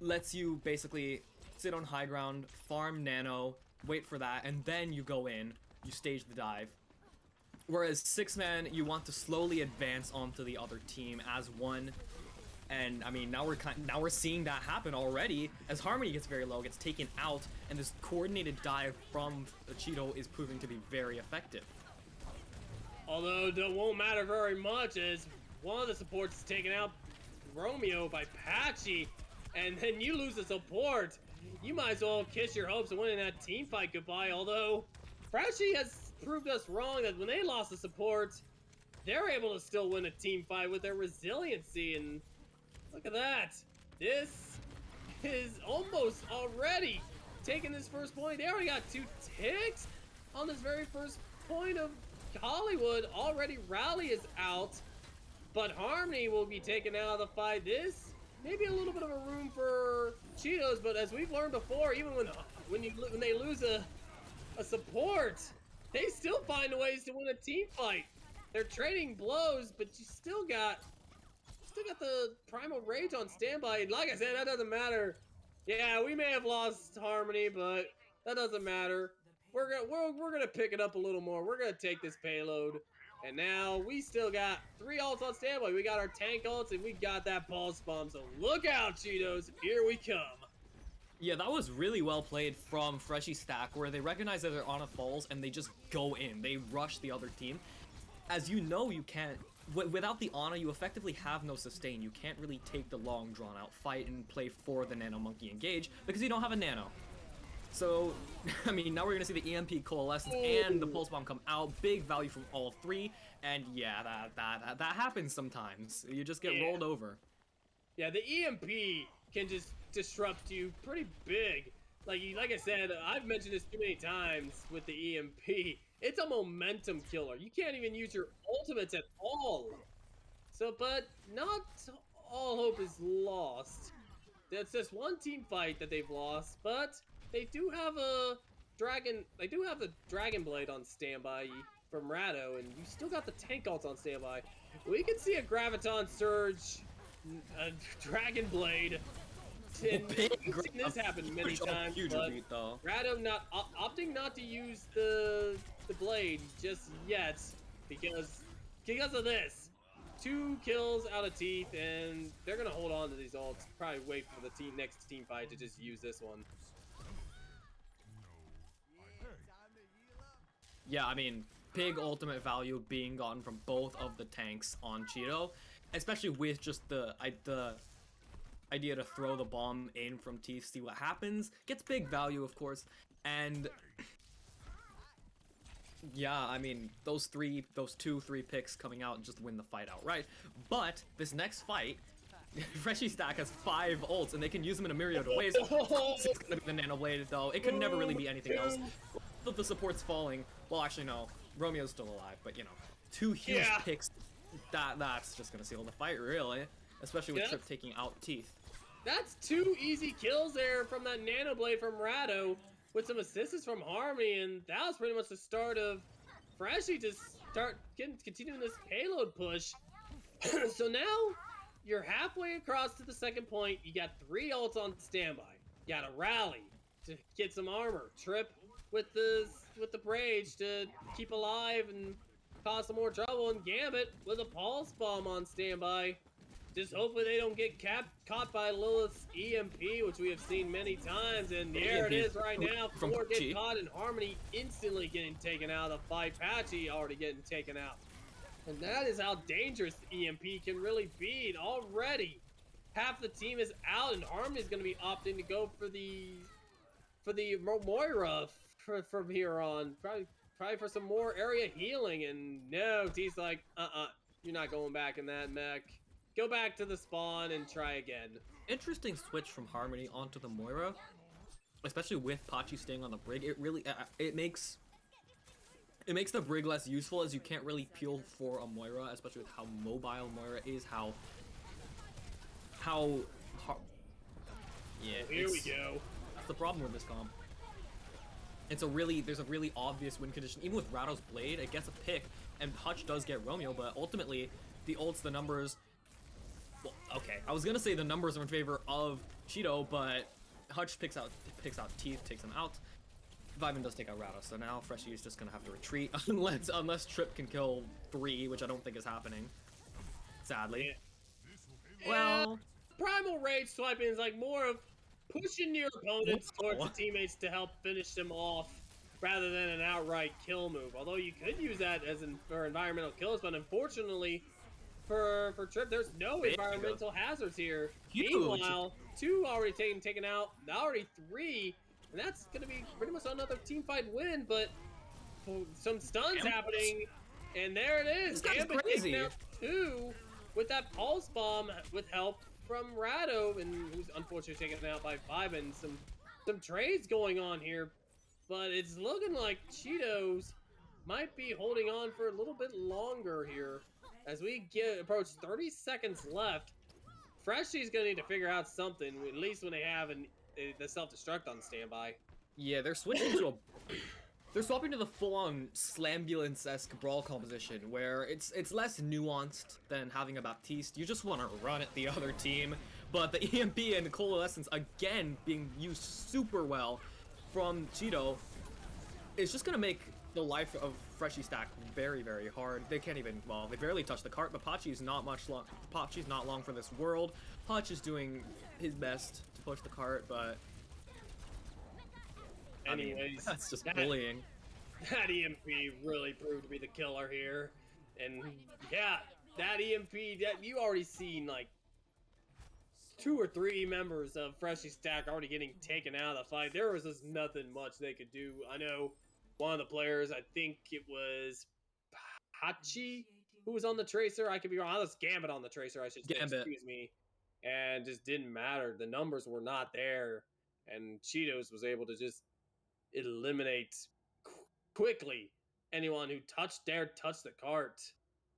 [SPEAKER 2] lets you basically sit on high ground, farm nano, wait for that, and then you go in, you stage the dive. Whereas 6-man, you want to slowly advance onto the other team as one. And I mean, now we're seeing that happen already as Harmony gets very low, gets taken out, and this coordinated dive from Cheeto is proving to be very effective.
[SPEAKER 1] Although that won't matter very much as one of the supports is taken out, Romeo, by Patchy, and then you lose the support. You might as well kiss your hopes of winning that team fight goodbye. Although Freshie has proved us wrong that when they lost the support, they're able to still win a team fight with their resiliency. And look at that. This is almost already taking this first point. They already got 2 ticks on this very first point of Hollywood. Already Rally is out, but Harmony will be taken out of the fight. This maybe a little bit of a room for Cheetos, but as we've learned before, even when they lose a support, they still find ways to win a team fight. They're trading blows, but you still got the Primal Rage on standby. And like I said, that doesn't matter. Yeah, we may have lost Harmony, but that doesn't matter. we're gonna pick it up a little more. We're gonna take this payload. And now we still got 3 ults on standby. We got our tank ults and we got that pulse bomb. So look out, Cheetos. Here we come.
[SPEAKER 2] Yeah, that was really well played from Freshie Stack, where they recognize that they're on a falls and they just go in. They rush the other team. As you know, you can't... Without the Ana, you effectively have no sustain. You can't really take the long, drawn-out fight and play for the Nano Monkey engage because you don't have a Nano. So, I mean, now we're going to see the EMP Coalescence and the Pulse Bomb come out. Big value from all 3. And yeah, that happens sometimes. You just get rolled over. Yeah,
[SPEAKER 1] the EMP can just disrupt you pretty big. Like I said, I've mentioned this too many times with the EMP. It's a momentum killer. You can't even use your ultimates at all. So, but not all hope is lost. That's just one team fight that they've lost, but they do have a dragon. They do have the Dragon Blade on standby from Rado, and you still got the tank ults on standby. We could see a Graviton Surge, a Dragon Blade. We've seen this happen many times, but Rado opting not to use the blade just yet because of this. 2 kills out of Teeth, and they're gonna hold on to these ults. Probably wait for the next team fight to just use this one.
[SPEAKER 2] Yeah, I mean, big ultimate value being gotten from both of the tanks on Cheeto, especially with just the idea to throw the bomb in from Teeth, see what happens. Gets big value, of course, and yeah, I mean, those 2-3 picks coming out and just win the fight outright. But this next fight, Freshie Stack has 5 ults, and they can use them in a myriad of ways. It's gonna be the Nano Blade, though. It could never really be anything else. The support's falling. Well, actually, no. Romeo's still alive, but, you know, 2 huge picks, that's just gonna seal the fight, really. Especially with Trip taking out Teeth.
[SPEAKER 1] That's 2 easy kills there from that Nano Blade from Rado, with some assistance from Harmony, and that was pretty much the start of Freshie to start continuing this payload push. So now you're halfway across to the second point. You got 3 ults on standby. You got a rally to get some armor. Trip with the Rage to keep alive and cause some more trouble, and Gambit with a Pulse Bomb on standby. Just hopefully they don't get caught by Lilith's EMP, which we have seen many times. And there it is right now. 4 get caught, and Harmony instantly getting taken out of the fight. Patchy already getting taken out. And that is how dangerous the EMP can really be. And already, half the team is out, and Harmony's going to be opting to go for the Moira from here on. Probably for some more area healing. And no, T's like, you're not going back in that mech. Go back to the spawn and try again.
[SPEAKER 2] Interesting switch from Harmony onto the Moira, especially with Pachi staying on the brig. It really it makes the brig less useful, as you can't really peel for a Moira, especially with how mobile Moira is.
[SPEAKER 1] Here we go.
[SPEAKER 2] That's the problem with this comp. There's a really obvious win condition. Even with Rado's Blade, it gets a pick, and Hutch does get Romeo, but ultimately the ults, the numbers. Well, okay, I was gonna say the numbers are in favor of Cheeto, but Hutch picks out Teeth, takes him out. Vyman does take out Rado, so now Freshie is just gonna have to retreat unless Trip can kill 3, which I don't think is happening. Sadly.
[SPEAKER 1] Yeah.
[SPEAKER 2] Well,
[SPEAKER 1] Primal Rage swiping is like more of pushing your opponents towards the teammates to help finish them off, rather than an outright kill move. Although you could use that for environmental kills, but unfortunately for Trip, there's no environmental hazards here.
[SPEAKER 2] Huge.
[SPEAKER 1] Meanwhile, 2 already taken out, already 3, and that's gonna be pretty much another team fight win. But some stuns happening, and there it is. Gambit taking out 2 with that Pulse Bomb with help from Rado, and who's unfortunately taken out by 5, and some trades going on here. But it's looking like Cheetos might be holding on for a little bit longer here. As we approach 30 seconds left, Freshie's gonna need to figure out something, at least when they have the self-destruct on standby.
[SPEAKER 2] Yeah, they're switching to they're swapping to the full-on Slambulance-esque brawl composition, where it's less nuanced than having a Baptiste. You just want to run at the other team, but the EMP and Coalescence again being used super well from Cheeto. it's just gonna make the life of Freshie stack very, very hard. They can't even, well, they barely touch the cart, but Pachi's not much long. Pachi's not long for this world. Pach is doing his best to push the cart, but
[SPEAKER 1] anyways,
[SPEAKER 2] I mean, that's just bullying.
[SPEAKER 1] That EMP really proved to be the killer here, and yeah, that EMP that you already seen like 2 or 3 members of Freshie stack already getting taken out of the fight. There was just nothing much they could do. I know one of the players, I think it was Hachi, who was on the Tracer. I could be wrong. I was Gambit on the Tracer, I should say.
[SPEAKER 2] Gambit.
[SPEAKER 1] Excuse me. And just didn't matter. The numbers were not there. And Cheetos was able to just eliminate quickly anyone who dared touch the cart.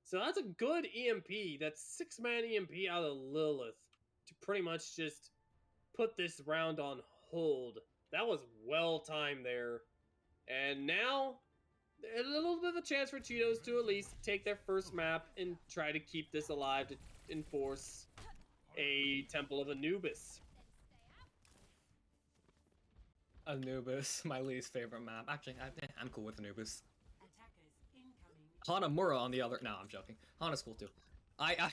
[SPEAKER 1] So that's a good EMP. That's 6-man EMP out of Lilith to pretty much just put this round on hold. That was well timed there. And now, a little bit of a chance for Cheetos to at least take their first map and try to keep this alive to enforce a Temple of Anubis.
[SPEAKER 2] Anubis, my least favorite map. Actually, I'm cool with Anubis. Hanamura on the other. No, I'm joking. Hana's cool too. I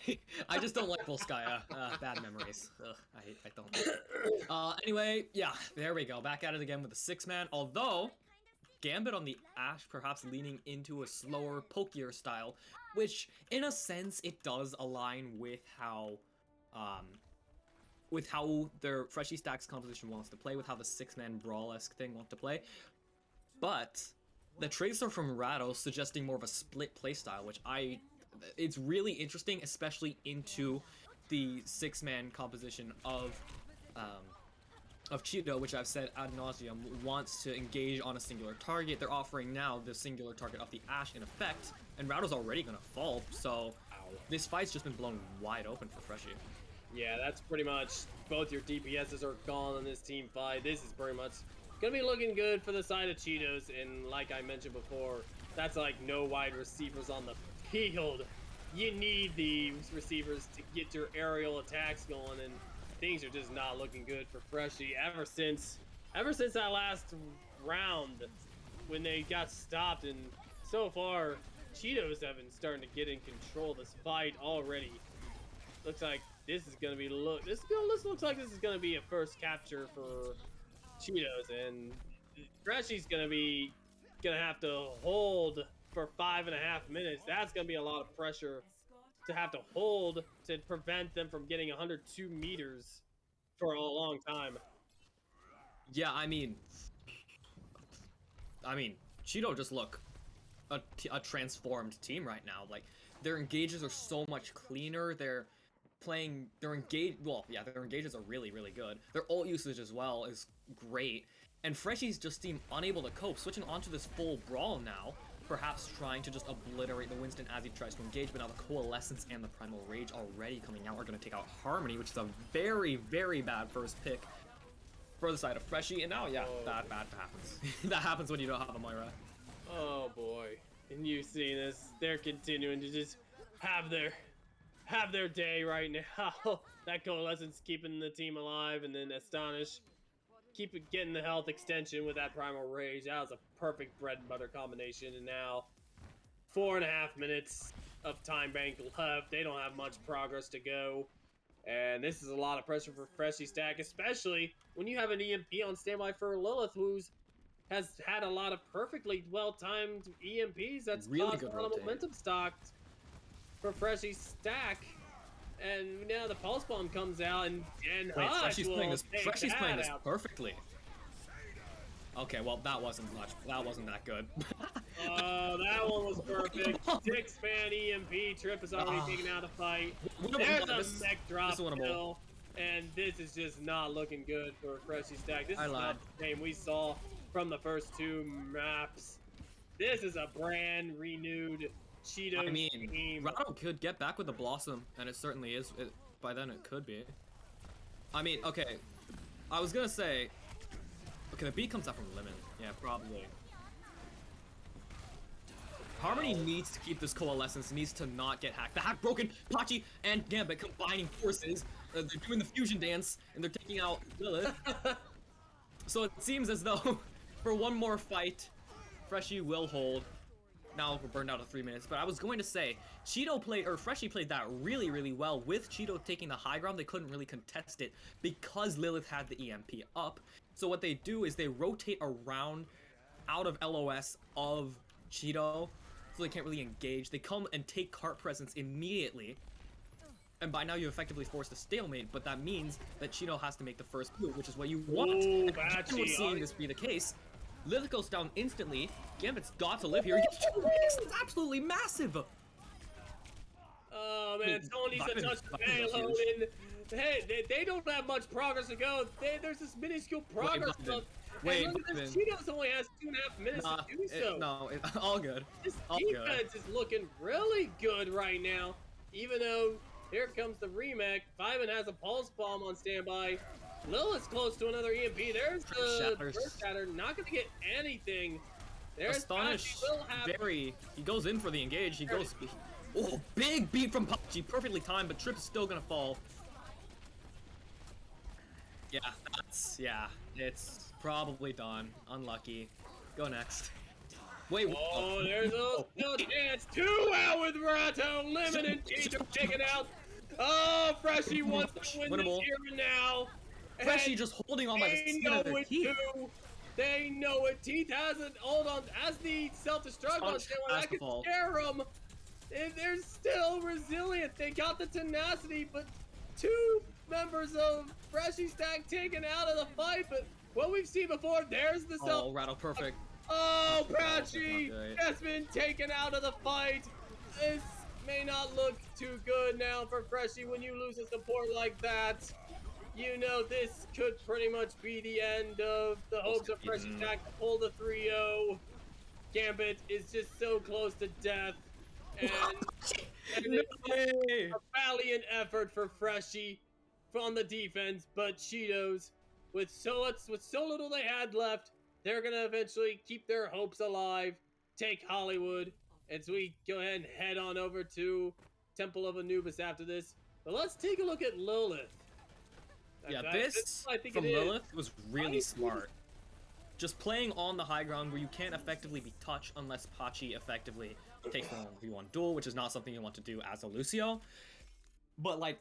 [SPEAKER 2] just don't like Volskaya. Bad memories. Ugh, I don't. Anyway, yeah, there we go. Back at it again with the 6-man. Although Gambit on the Ashe perhaps leaning into a slower, pokier style, which in a sense it does align with how their Freshie stacks composition wants to play, with how the 6-man brawl-esque thing wants to play. But the Tracer from Rados suggesting more of a split playstyle, which it's really interesting, especially into the 6-man composition of Cheeto, which I've said ad nauseum, wants to engage on a singular target. They're offering now the singular target of the Ashe in effect, and Rado's already gonna fall, so this fight's just been blown wide open for Freshie.
[SPEAKER 1] Yeah, that's pretty much, both your DPSs are gone in this team fight. This is pretty much gonna be looking good for the side of Cheetos, and like I mentioned before, that's like no wide receivers on the field. You need these receivers to get your aerial attacks going, and things are just not looking good for Freshie ever since that last round when they got stopped. And so far, Cheetos have been starting to get in control of this fight already. Looks like this is gonna be this looks like this is gonna be a first capture for Cheetos, and Freshie's gonna have to hold for 5.5 minutes. That's gonna be a lot of pressure to have to hold to prevent them from getting 102 meters for a long time.
[SPEAKER 2] Yeah, I mean, Cheeto just look a transformed team right now. Like, their engages are so much cleaner. Their engages are really, really good. Their ult usage as well is great. And Freshie's just seem unable to cope, switching onto this full brawl now, perhaps trying to just obliterate the Winston as he tries to engage, but now the Coalescence and the Primal Rage already coming out are going to take out Harmony, which is a very, very bad first pick for the side of Freshie. And now, yeah, that happens. That happens when you don't have a Moira.
[SPEAKER 1] Oh boy, and you see this, they're continuing to just have their day right now. That Coalescence keeping the team alive, and then Astonish getting the health extension with that Primal Rage. That was a perfect bread and butter combination. And now 4.5 minutes of time bank left. They don't have much progress to go, and this is a lot of pressure for Freshie stack, especially when you have an EMP on standby for Lilith, who's has had a lot of perfectly well-timed EMPs. That's
[SPEAKER 2] really
[SPEAKER 1] caused
[SPEAKER 2] good
[SPEAKER 1] a lot of momentum stock for Freshie stack. And now the pulse bomb comes out, and
[SPEAKER 2] Wait,
[SPEAKER 1] Hush
[SPEAKER 2] Freshie's
[SPEAKER 1] will
[SPEAKER 2] playing this.
[SPEAKER 1] take
[SPEAKER 2] Freshie's
[SPEAKER 1] that
[SPEAKER 2] playing this
[SPEAKER 1] out.
[SPEAKER 2] perfectly. Okay, well that wasn't much. That wasn't that good.
[SPEAKER 1] Oh, that one was perfect. 6-man EMP. Trip is already taken out of fight. There's a mech drop kill, and this is just not looking good for Freshie stack. This is not the game we saw from the first 2 maps. This is a brand renewed Cheeto team.
[SPEAKER 2] Rado could get back with the Blossom, and it certainly is. By then it could be. I mean, okay. I was gonna say, okay, the B comes out from Lemon. Yeah, probably. Harmony needs to keep this Coalescence, needs to not get hacked. The hack broken, Pachi and Gambit combining forces. They're doing the fusion dance, and they're taking out Lilith. So it seems as though for one more fight, Freshie will hold. Now we're burned out of 3 minutes, but I was going to say, Freshie played that really, really well. With Cheeto taking the high ground, they couldn't really contest it because Lilith had the EMP up. So what they do is they rotate around out of LOS of Cheeto, so they can't really engage. They come and take cart presence immediately, and by now you effectively forced a stalemate, but that means that Cheeto has to make the first move, which is what you want.
[SPEAKER 1] Ooh,
[SPEAKER 2] And we're seeing this be the case. Lilith goes down instantly. Gambit's got to live here. He gets 2 hits. It's absolutely massive.
[SPEAKER 1] Oh man, someone needs to touch the payload. And hey, they don't have much progress to go. There's this minuscule progress.
[SPEAKER 2] Wait,
[SPEAKER 1] look at this. Cheetos only has 2.5 minutes to do so.
[SPEAKER 2] All good.
[SPEAKER 1] This
[SPEAKER 2] all
[SPEAKER 1] defense is looking really good right now. Even though here comes the remake. Fiven has a pulse bomb on standby. Lilith's close to another EMP. There's the first shatter. Not gonna get anything. There's
[SPEAKER 2] Astonished. He goes in for the engage. He goes. Oh, big beat from Pachi. Perfectly timed, but Trip is still gonna fall. Yeah, it's probably done. Unlucky. Go next. Wait.
[SPEAKER 1] Oh, there's a chance. 2 out with Rato. Limited Cheeto taken out. Oh, Freshie wants to win this here and now.
[SPEAKER 2] Freshie just holding on by the skin of their teeth.
[SPEAKER 1] They know it. Teeth has it. Hold on. As the self-destruct on someone, that can scare them. They're still resilient. They got the tenacity, but 2 members of Freshie stack taken out of the fight. But what we've seen before, there's the self.
[SPEAKER 2] Oh, Rattle perfect.
[SPEAKER 1] Oh, Freshie has been taken out of the fight. This may not look too good now for Freshie when you lose a support like that. You know this could pretty much be the end of the hopes of Freshie Stack to pull the 3-0. Gambit is just so close to death. And it's a valiant effort for Freshie on the defense, but Cheetos, with so little they had left, they're gonna eventually keep their hopes alive, take Hollywood, and so we go ahead and head on over to Temple of Anubis after this. But let's take a look at Lilith.
[SPEAKER 2] Yeah, this from Lilith was really smart. Just playing on the high ground where you can't effectively be touched unless Pachi effectively takes the 1v1 duel, which is not something you want to do as a Lucio. But like,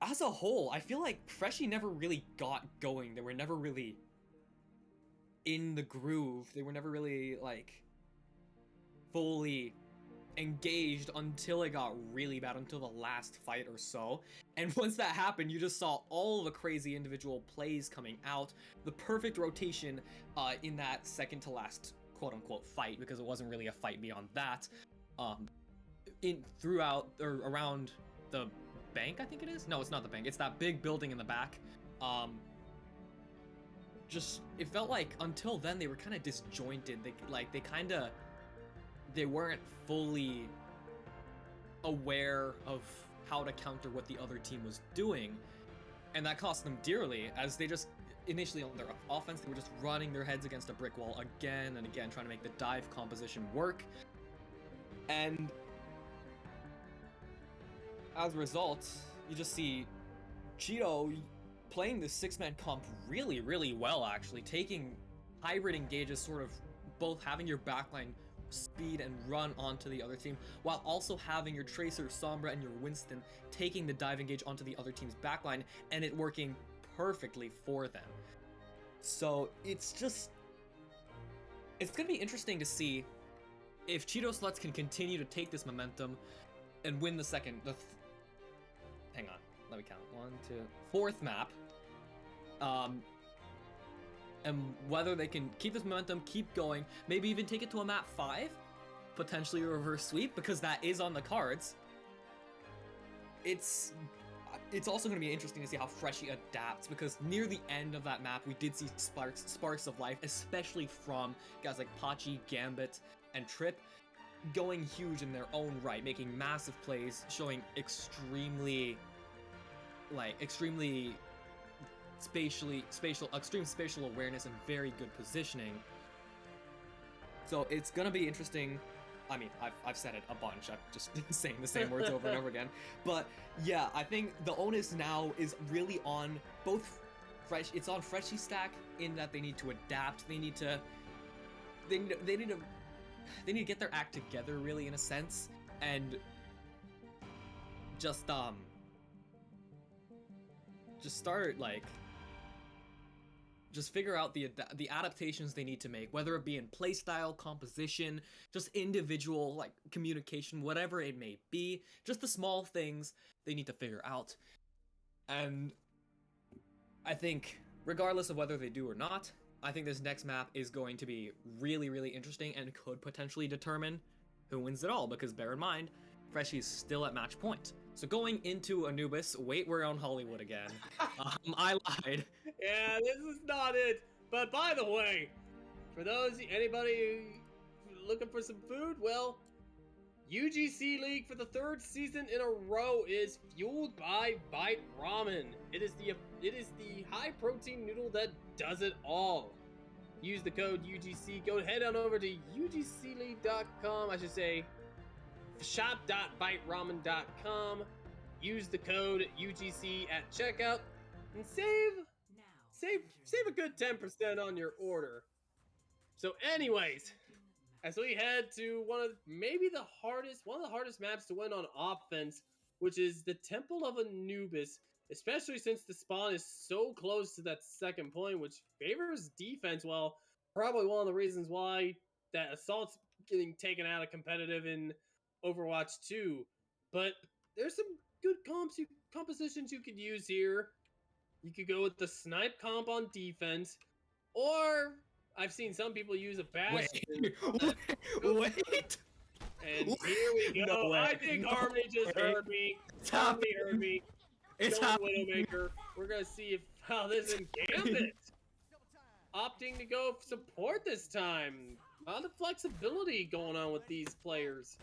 [SPEAKER 2] as a whole, I feel like Freshie never really got going. They were never really in the groove. They were never really like fully engaged until it got really bad, until the last fight or so. And once that happened, you just saw all the crazy individual plays coming out, the perfect rotation in that second to last quote-unquote fight, because it wasn't really a fight beyond that, throughout or around the bank, I think it is. No, it's not the bank, it's that big building in the back. Just, it felt like until then they were kind of disjointed. They weren't fully aware of how to counter what the other team was doing, and that cost them dearly, as they just initially on their offense they were just running their heads against a brick wall again and again, trying to make the dive composition work, and as a result you just see Cheeto playing this 6-man comp really, really well, actually taking hybrid engages, sort of both having your backline speed and run onto the other team, while also having your Tracer, Sombra, and your Winston taking the dive engage onto the other team's backline, and it working perfectly for them. So it's gonna be interesting to see if Cheeto Sluts can continue to take this momentum and win the hang on, let me count. 1, 2, 4th map. And whether they can keep this momentum, keep going, maybe even take it to a map 5, potentially a reverse sweep, because that is on the cards. It's also going to be interesting to see how Freshie adapts, because near the end of that map, we did see sparks of life, especially from guys like Pachi, Gambit, and Trip, going huge in their own right, making massive plays, showing extreme spatial awareness and very good positioning. So it's gonna be interesting. I mean, I've said it a bunch. I've just been saying the same words over and over again. But yeah, I think the onus now is really on both it's on Freshie Stack, in that they need to adapt. They need to they need to get their act together, really, in a sense, and just start, like, just figure out the adaptations they need to make, whether it be in playstyle, composition, just individual, like, communication, whatever it may be. Just the small things they need to figure out. And I think, regardless of whether they do or not, I think this next map is going to be really, really interesting and could potentially determine who wins it all, because bear in mind, Freshie is still at match point. So going into Anubis, wait, we're on Hollywood again. I lied.
[SPEAKER 1] Yeah, this is not it. But by the way, for anybody looking for some food, well, UGC League for the 3rd season in a row is fueled by Bite Ramen. It is the high protein noodle that does it all. Use the code UGC. Go head on over to UGCleague.com. I should say shop.biteramen.com. Use the code UGC at checkout and save a good 10% on your order. So anyways, as we head to one of the hardest maps to win on offense, which is the Temple of Anubis, especially since the spawn is so close to that second point, which favors defense. Well, probably one of the reasons why that Assault's getting taken out of competitive in Overwatch 2. But there's some good compositions you could use here. You could go with the snipe comp on defense, or I've seen some people use a Bastion.
[SPEAKER 2] Wait.
[SPEAKER 1] And here we go.
[SPEAKER 2] No way.
[SPEAKER 1] I think Harmony just heard me. Harmony heard me.
[SPEAKER 2] It's
[SPEAKER 1] Widowmaker. We're gonna see how this in Gambit. Opting to go support this time. A lot of flexibility going on with these players.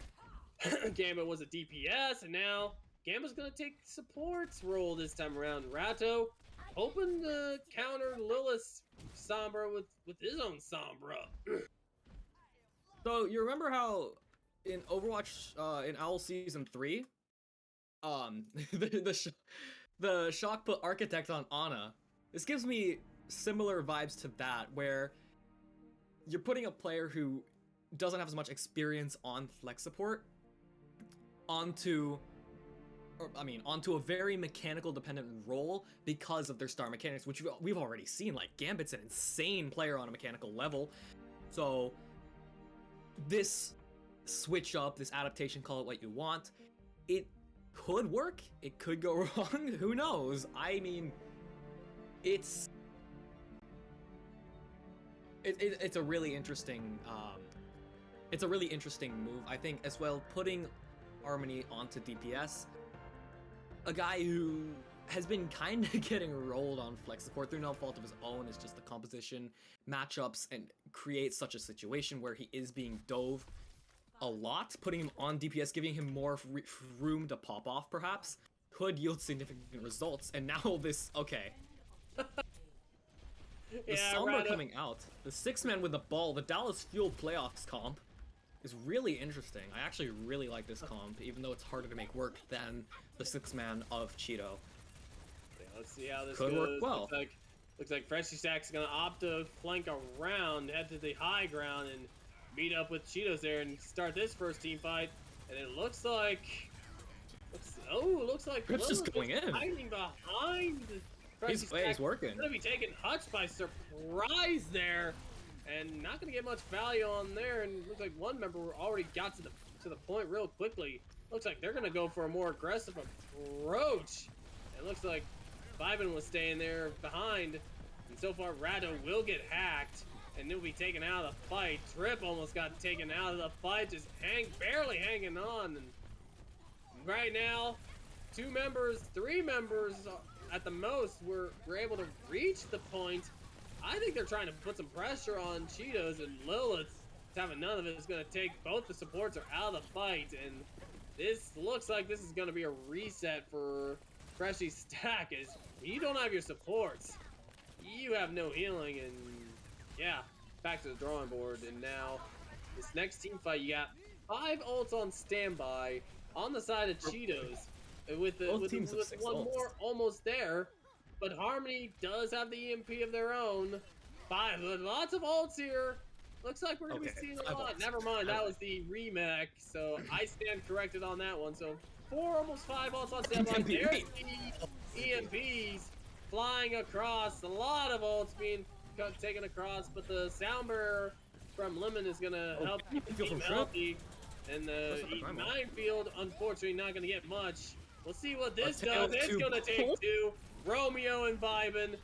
[SPEAKER 1] Gambit was a DPS, and now Gambit's gonna take support's role this time around. Rato hoping to counter Lilith's Sombra with his own Sombra.
[SPEAKER 2] So you remember how in Overwatch in Owl Season 3, the Shock put Architect on Ana? This gives me similar vibes to that, where you're putting a player who doesn't have as much experience on flex support onto a very mechanical dependent role because of their star mechanics, which we've already seen. Like, Gambit's an insane player on a mechanical level. So this switch up, this adaptation, call it what you want, it could work, it could go wrong, who knows? I mean, it's a really interesting move, I think, as well, putting Harmony onto DPS, a guy who has been kind of getting rolled on flex support through no fault of his own. Is just the composition, matchups, and create such a situation where he is being dove a lot. Putting him on DPS, giving him more room to pop off, perhaps, could yield significant results. And now this, okay. The Sombra coming out, the 6-man with the ball, the Dallas Fuel playoffs comp is really interesting. I actually really like this comp, even though it's harder to make work than the 6-man of Cheeto.
[SPEAKER 1] Yeah, let's see how this
[SPEAKER 2] could
[SPEAKER 1] goes.
[SPEAKER 2] work well.
[SPEAKER 1] Looks like Freshie Stack's gonna opt to flank around, head to the high ground, and meet up with Cheetos there and start this first team fight. And it looks like
[SPEAKER 2] Grips just going in.
[SPEAKER 1] Hiding behind.
[SPEAKER 2] He's working.
[SPEAKER 1] Gonna be taking Hutch by surprise there, and not gonna get much value on there. And looks like one member already got to the point real quickly. Looks like they're gonna go for a more aggressive approach. It looks like Vibin was staying there behind, and so far Rado will get hacked, and he'll be taken out of the fight. Trip almost got taken out of the fight, just barely hanging on. And right now, 3 members at the most were able to reach the point. I think they're trying to put some pressure on Cheetos, and Lilith, having none of it, is going to take both the supports are out of the fight. And this looks like this is going to be a reset for Freshie Stack. Is you don't have your supports, you have no healing, and yeah, back to the drawing board. And now this next team fight, you got 5 ults on standby on the side of Cheetos. With one more almost there, but Harmony does have the EMP of their own. Lots of ults here. Looks like we're gonna be
[SPEAKER 2] Okay,
[SPEAKER 1] seeing a
[SPEAKER 2] 5
[SPEAKER 1] lot.
[SPEAKER 2] ults.
[SPEAKER 1] Never mind,
[SPEAKER 2] 5
[SPEAKER 1] that was
[SPEAKER 2] ults.
[SPEAKER 1] the remake, so I stand corrected on that one. So 4, almost 5 ults on standby. There's the EMPs flying across. A lot of ults being taken across, but the Soundbearer from Lemon is gonna
[SPEAKER 2] Oh,
[SPEAKER 1] help
[SPEAKER 2] you
[SPEAKER 1] keep the
[SPEAKER 2] feel
[SPEAKER 1] team
[SPEAKER 2] from
[SPEAKER 1] healthy. And
[SPEAKER 2] That's
[SPEAKER 1] the
[SPEAKER 2] not the crime ult.
[SPEAKER 1] minefield, unfortunately, not gonna get much. We'll see what
[SPEAKER 2] A
[SPEAKER 1] this
[SPEAKER 2] tale
[SPEAKER 1] does.
[SPEAKER 2] of
[SPEAKER 1] It's
[SPEAKER 2] two.
[SPEAKER 1] gonna take 2. Romeo and Vibin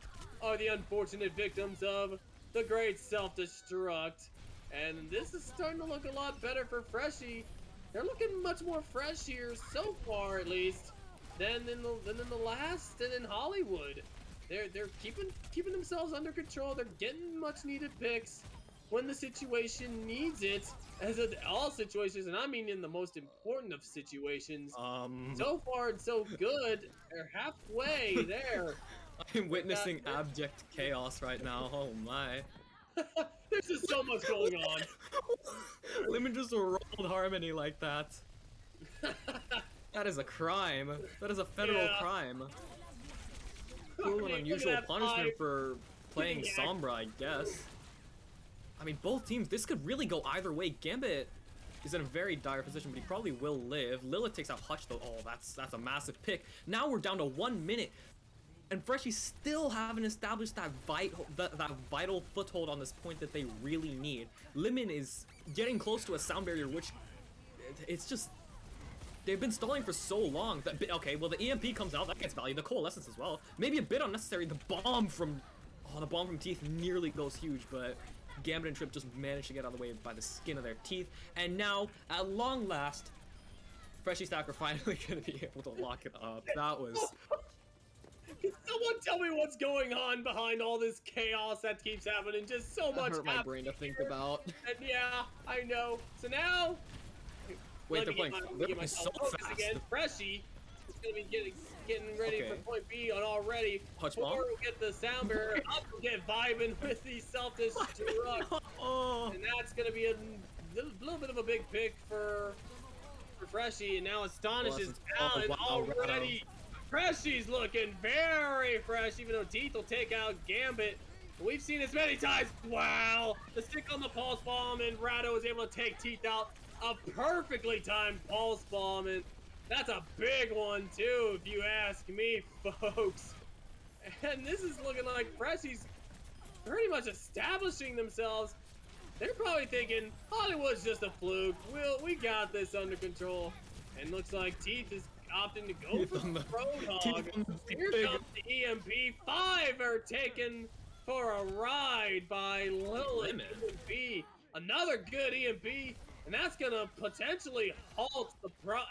[SPEAKER 1] are the unfortunate victims of the great self-destruct. And this is starting to look a lot better for Freshie. They're looking much more fresh here so far, at least, than in the last and in Hollywood. They're keeping themselves under control. They're getting much needed picks when the situation needs it, as in all situations, and I mean in the most important of situations.
[SPEAKER 2] Um,
[SPEAKER 1] So far, it's so good. They're halfway there.
[SPEAKER 2] I'm
[SPEAKER 1] They got
[SPEAKER 2] witnessing abject chaos right now. Oh my.
[SPEAKER 1] There's just so much going on.
[SPEAKER 2] Lemon just rolled Harmony like that. That is a crime. That is a federal
[SPEAKER 1] Yeah.
[SPEAKER 2] crime. Cruel and
[SPEAKER 1] Look at
[SPEAKER 2] unusual
[SPEAKER 1] that
[SPEAKER 2] punishment
[SPEAKER 1] vibe.
[SPEAKER 2] for playing
[SPEAKER 1] Getting
[SPEAKER 2] Sombra, I guess. I mean, both teams, this could really go either way. Gambit is in a very dire position, but he probably will live. Lilith takes out Hutch, though. Oh, that's a massive pick. Now we're down to 1 minute. And Freshie still haven't established that vital foothold on this point that they really need. Lemon is getting close to a sound barrier, which it's just they've been stalling for so long that okay, well the EMP comes out, that gets value, the coalescence as well. Maybe a bit unnecessary. The bomb from Teeth nearly goes huge, but Gambit and Trip just managed to get out of the way by the skin of their teeth. And now, at long last, Freshie Stack are finally gonna be able to lock it up. That was
[SPEAKER 1] Can someone tell me what's going on behind all this chaos that keeps happening? Just so
[SPEAKER 2] that
[SPEAKER 1] much
[SPEAKER 2] hurt my
[SPEAKER 1] happening
[SPEAKER 2] brain to think
[SPEAKER 1] here.
[SPEAKER 2] about.
[SPEAKER 1] And yeah, I know. So now,
[SPEAKER 2] Wait,
[SPEAKER 1] let
[SPEAKER 2] they're
[SPEAKER 1] me get
[SPEAKER 2] playing.
[SPEAKER 1] my-
[SPEAKER 2] They're
[SPEAKER 1] get
[SPEAKER 2] playing
[SPEAKER 1] myself
[SPEAKER 2] so
[SPEAKER 1] focused
[SPEAKER 2] fast.
[SPEAKER 1] again. Freshie is gonna be getting ready
[SPEAKER 2] Okay.
[SPEAKER 1] for point B on already.
[SPEAKER 2] Hutch bomb?
[SPEAKER 1] Four will get the sound barrier. Up will get vibing with the self-destruct.
[SPEAKER 2] Oh,
[SPEAKER 1] And that's gonna be a little bit of a big pick for Freshie, and now Astonish is
[SPEAKER 2] Oh,
[SPEAKER 1] down, and
[SPEAKER 2] wow,
[SPEAKER 1] already Freshie's looking very fresh, even though Teeth will take out Gambit. We've seen this many times. Wow, the stick on the pulse bomb, and Rado is able to take Teeth out. A perfectly timed pulse bomb, and that's a big one too, if you ask me, folks. And this is looking like Freshie's pretty much establishing themselves. They're probably thinking Hollywood's just a fluke. We got this under control. And looks like Teeth is opting to go
[SPEAKER 2] Teeth
[SPEAKER 1] for
[SPEAKER 2] on
[SPEAKER 1] the
[SPEAKER 2] the-
[SPEAKER 1] Roadhog.
[SPEAKER 2] Teeth on the
[SPEAKER 1] Here
[SPEAKER 2] pig.
[SPEAKER 1] comes the EMP. 5 are taken for a ride by Lilith
[SPEAKER 2] Lemon.
[SPEAKER 1] EMP. Another good EMP, and that's gonna potentially halt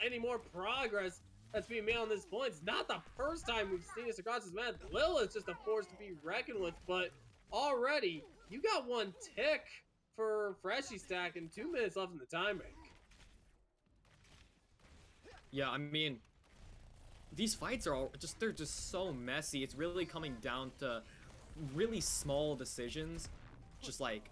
[SPEAKER 1] any more progress that's being made on this point. It's not the first time we've seen this across this map. Lilith's just a force to be reckoned with, but already you got 1 tick for Freshie Stack and 2 minutes left in the time bank.
[SPEAKER 2] yeah. I mean, these fights are all they're just so messy. It's really coming down to really small decisions. Just like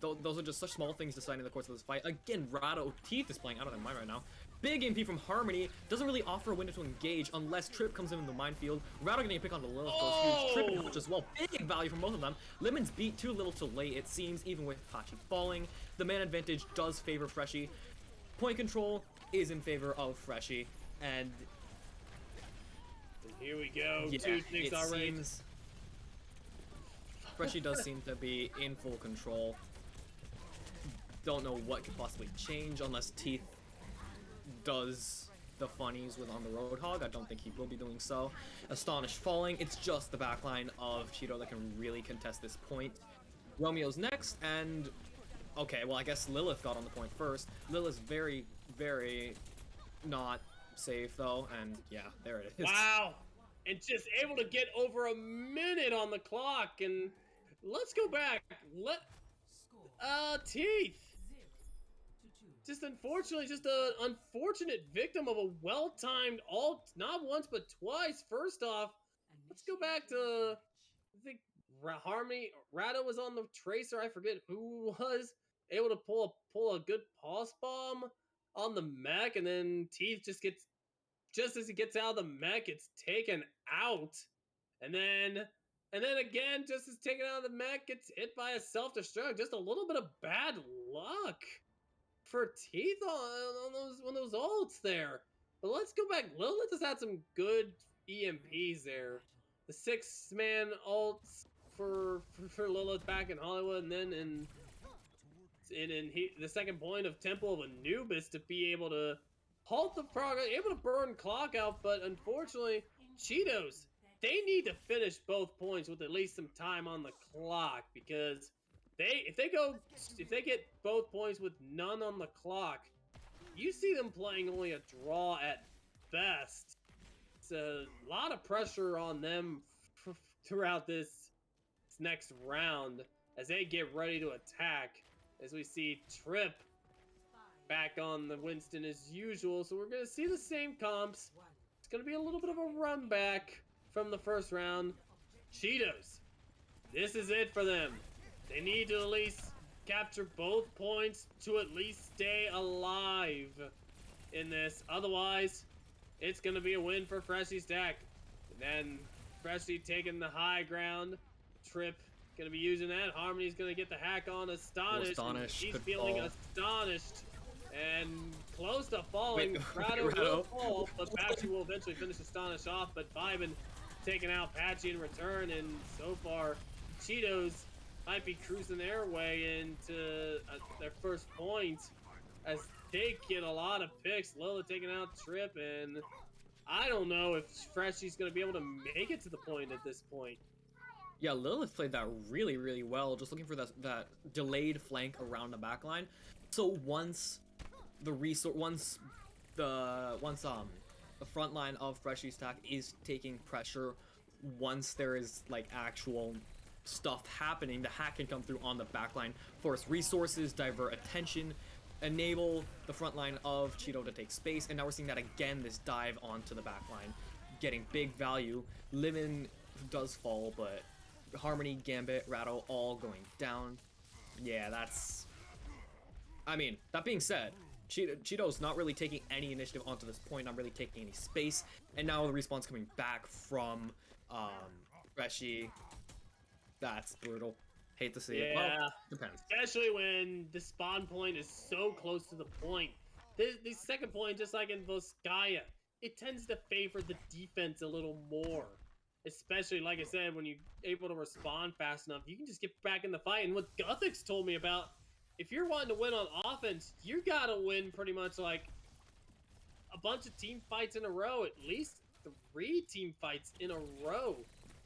[SPEAKER 2] those are just such small things deciding the course of this fight. Again, Rado Teeth is playing out of their mind right now. Big MP from Harmony doesn't really offer a window to engage unless Trip comes in the minefield. Rado getting a pick on the Lilith goes huge. Trip and Hutch as well. Big value from both of them. Lemon's beat too little too late, it seems, even with Hachi falling. The man advantage does favor Freshie. Point control is in favor of Freshie. And
[SPEAKER 1] Here we go.
[SPEAKER 2] yeah,
[SPEAKER 1] 2 ticks
[SPEAKER 2] it
[SPEAKER 1] already.
[SPEAKER 2] seems Freshie does seem to be in full control. Don't know what could possibly change unless Teeth does the funnies with on the Roadhog. I don't think he will be doing so. Astonish falling. It's just the backline of Cheeto that can really contest this point. Romeo's next, and okay, well I guess Lilith got on the point first. Lilith's very, very not safe though, and yeah, there it is.
[SPEAKER 1] Wow. And just able to get over a minute on the clock. And let's go back. Teeth. Just unfortunately, just an unfortunate victim of a well-timed ult, not once but twice. First off, let's go back to, I think Harmony, Rado was on the Tracer, I forget who was, able to pull a good pulse bomb on the mech, and then Teeth just as he gets out of the mech, it's taken out. And then And then again, just as taken out of the mech, gets hit by a self-destruct. Just a little bit of bad luck for Teeth on those ults there. But let's go back. Lilith has had some good EMPs there. The 6-man ults for Lilith back in Hollywood, and then the second point of Temple of Anubis to be able to halt the progress, able to burn clock out. But unfortunately, Cheetos, they need to finish both points with at least some time on the clock, because if they get both points with none on the clock, you see them playing only a draw at best. It's a lot of pressure on them throughout this next round as they get ready to attack. As we see Trip back on the Winston as usual, so we're gonna see the same comps. It's gonna be a little bit of a run back from the first round. Cheetos, this is it for them. They need to at least capture both points to at least stay alive in this. Otherwise, it's going to be a win for Freshie's deck. And then Freshie taking the high ground. Trip going to be using that. Harmony's going to get the hack on Astonished. He's feeling astonished and close to falling. Rado will fall, but Patchy will eventually finish Astonished off. But Vibin taking out Patchy in return. And so far, Cheetos might be cruising their way into their first point as they get a lot of picks. Lola taking out Trip, and I don't know if Freshie's going to be able to make it to the point at this point.
[SPEAKER 2] Yeah, Lilith played that really, really well, just looking for that delayed flank around the backline. So once the front line of Freshie's stack is taking pressure, once there is like actual stuff happening, the hack can come through on the backline, force resources, divert attention, enable the front line of Cheeto to take space, and now we're seeing that again, this dive onto the backline, getting big value. Lemon does fall, but Harmony, Gambit, Rattle all going down. Yeah, that's... I mean, that being said, Cheeto's not really taking any initiative onto this point, not really taking any space, and now the respawn's coming back from Freshie. That's brutal. Hate to see it. Well, depends.
[SPEAKER 1] Especially when the spawn point is so close to the point. The second point, just like in Volskaya, it tends to favor the defense a little more. Especially, like I said, when you're able to respond fast enough, you can just get back in the fight. And what Guthix told me about, if you're wanting to win on offense, you gotta win pretty much like a bunch of team fights in a row, at least 3 team fights in a row.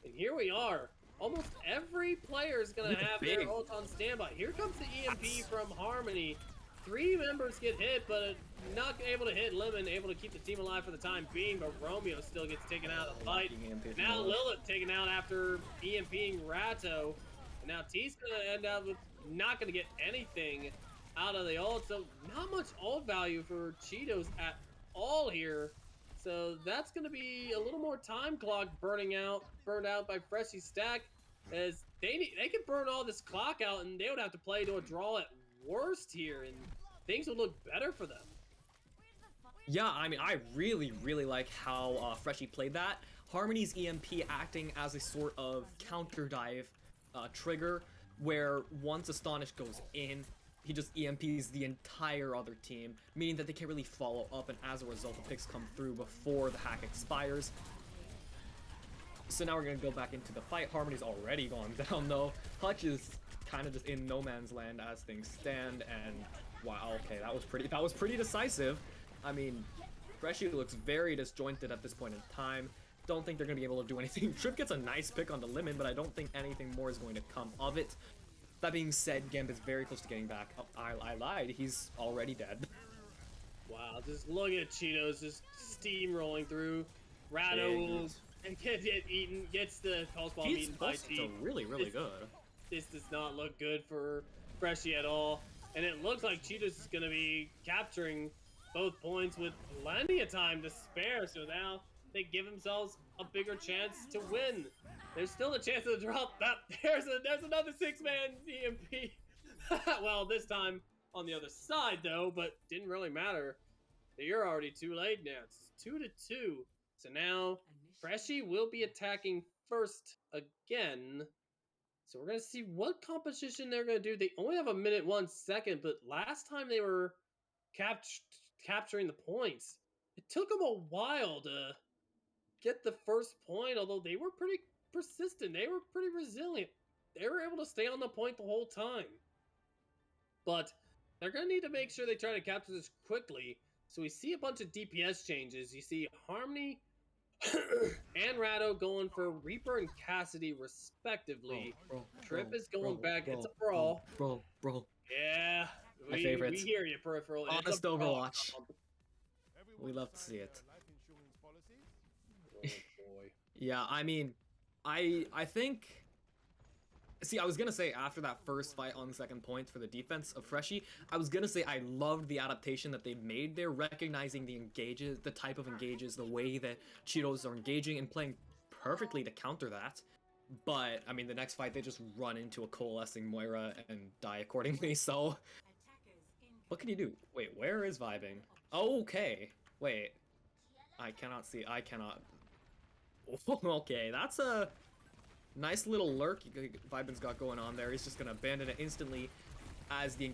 [SPEAKER 1] And here we are. Almost every player is going to have their ult on standby. Here comes the EMP from Harmony. 3 members get hit, but not able to hit Lemon, able to keep the team alive for the time being, but Romeo still gets taken out of the fight. Now Lilith taken out after EMPing Ratto. And now T's going to end up with not going to get anything out of the ult, so not much ult value for Cheetos at all here. So that's going to be a little more time clock burned out by Freshie's stack, as they can burn all this clock out and they would have to play to a draw at worst here, and things would look better for them.
[SPEAKER 2] Yeah, I mean, I really, really like how Freshie played that. Harmony's EMP acting as a sort of counter dive trigger, where once Astonished goes in, he just EMPs the entire other team, meaning that they can't really follow up, and as a result, the picks come through before the hack expires. So now we're going to go back into the fight. Harmony's already gone down, though. Hutch is kind of just in no man's land as things stand, and wow, okay, that was pretty decisive. I mean, Freshie looks very disjointed at this point in time. Don't think they're going to be able to do anything. Trip gets a nice pick on the Lemon, but I don't think anything more is going to come of it. That being said, Gambit's very close to getting back. Oh, I lied. He's already dead.
[SPEAKER 1] Wow, just look at Cheetos just steamrolling through. Ratto and gets the pulse bomb eaten by T.
[SPEAKER 2] Really, really good.
[SPEAKER 1] This does not look good for Freshie at all. And it looks like Cheetos is going to be capturing both points with plenty of time to spare. So now they give themselves a bigger chance to win. There's still a chance of the drop. There's another 6-man EMP. Well, this time on the other side though, but didn't really matter. You're already too late now. It's 2-2. So now Freshie will be attacking first again. So we're gonna see what composition they're gonna do. They only have a minute 1 second, but last time they were capturing the points, it took them a while to get the first point. Although they were pretty persistent, they were pretty resilient. They were able to stay on the point the whole time. But they're gonna need to make sure they try to capture this quickly. So we see a bunch of DPS changes. You see Harmony and Rado going for Reaper and Cassidy respectively. Trip is going back. It's a brawl.
[SPEAKER 2] Bro.
[SPEAKER 1] Yeah,
[SPEAKER 2] My favorite.
[SPEAKER 1] We hear you, Peripheral.
[SPEAKER 2] Honest Overwatch. We love to see it.
[SPEAKER 1] Oh boy.
[SPEAKER 2] Yeah, I mean, I think. See, I was gonna say after that first fight on the second point for the defense of Freshie, I was gonna say I loved the adaptation that they made there, recognizing the engages, the type of engages, the way that Cheetos are engaging and playing perfectly to counter that. But I mean, the next fight they just run into a coalescing Moira and die accordingly. So, what can you do? Wait, where is vibing? Okay, wait, I cannot see. I cannot. Okay, that's a nice little lurk Vibin's got going on there. He's just gonna abandon it instantly as the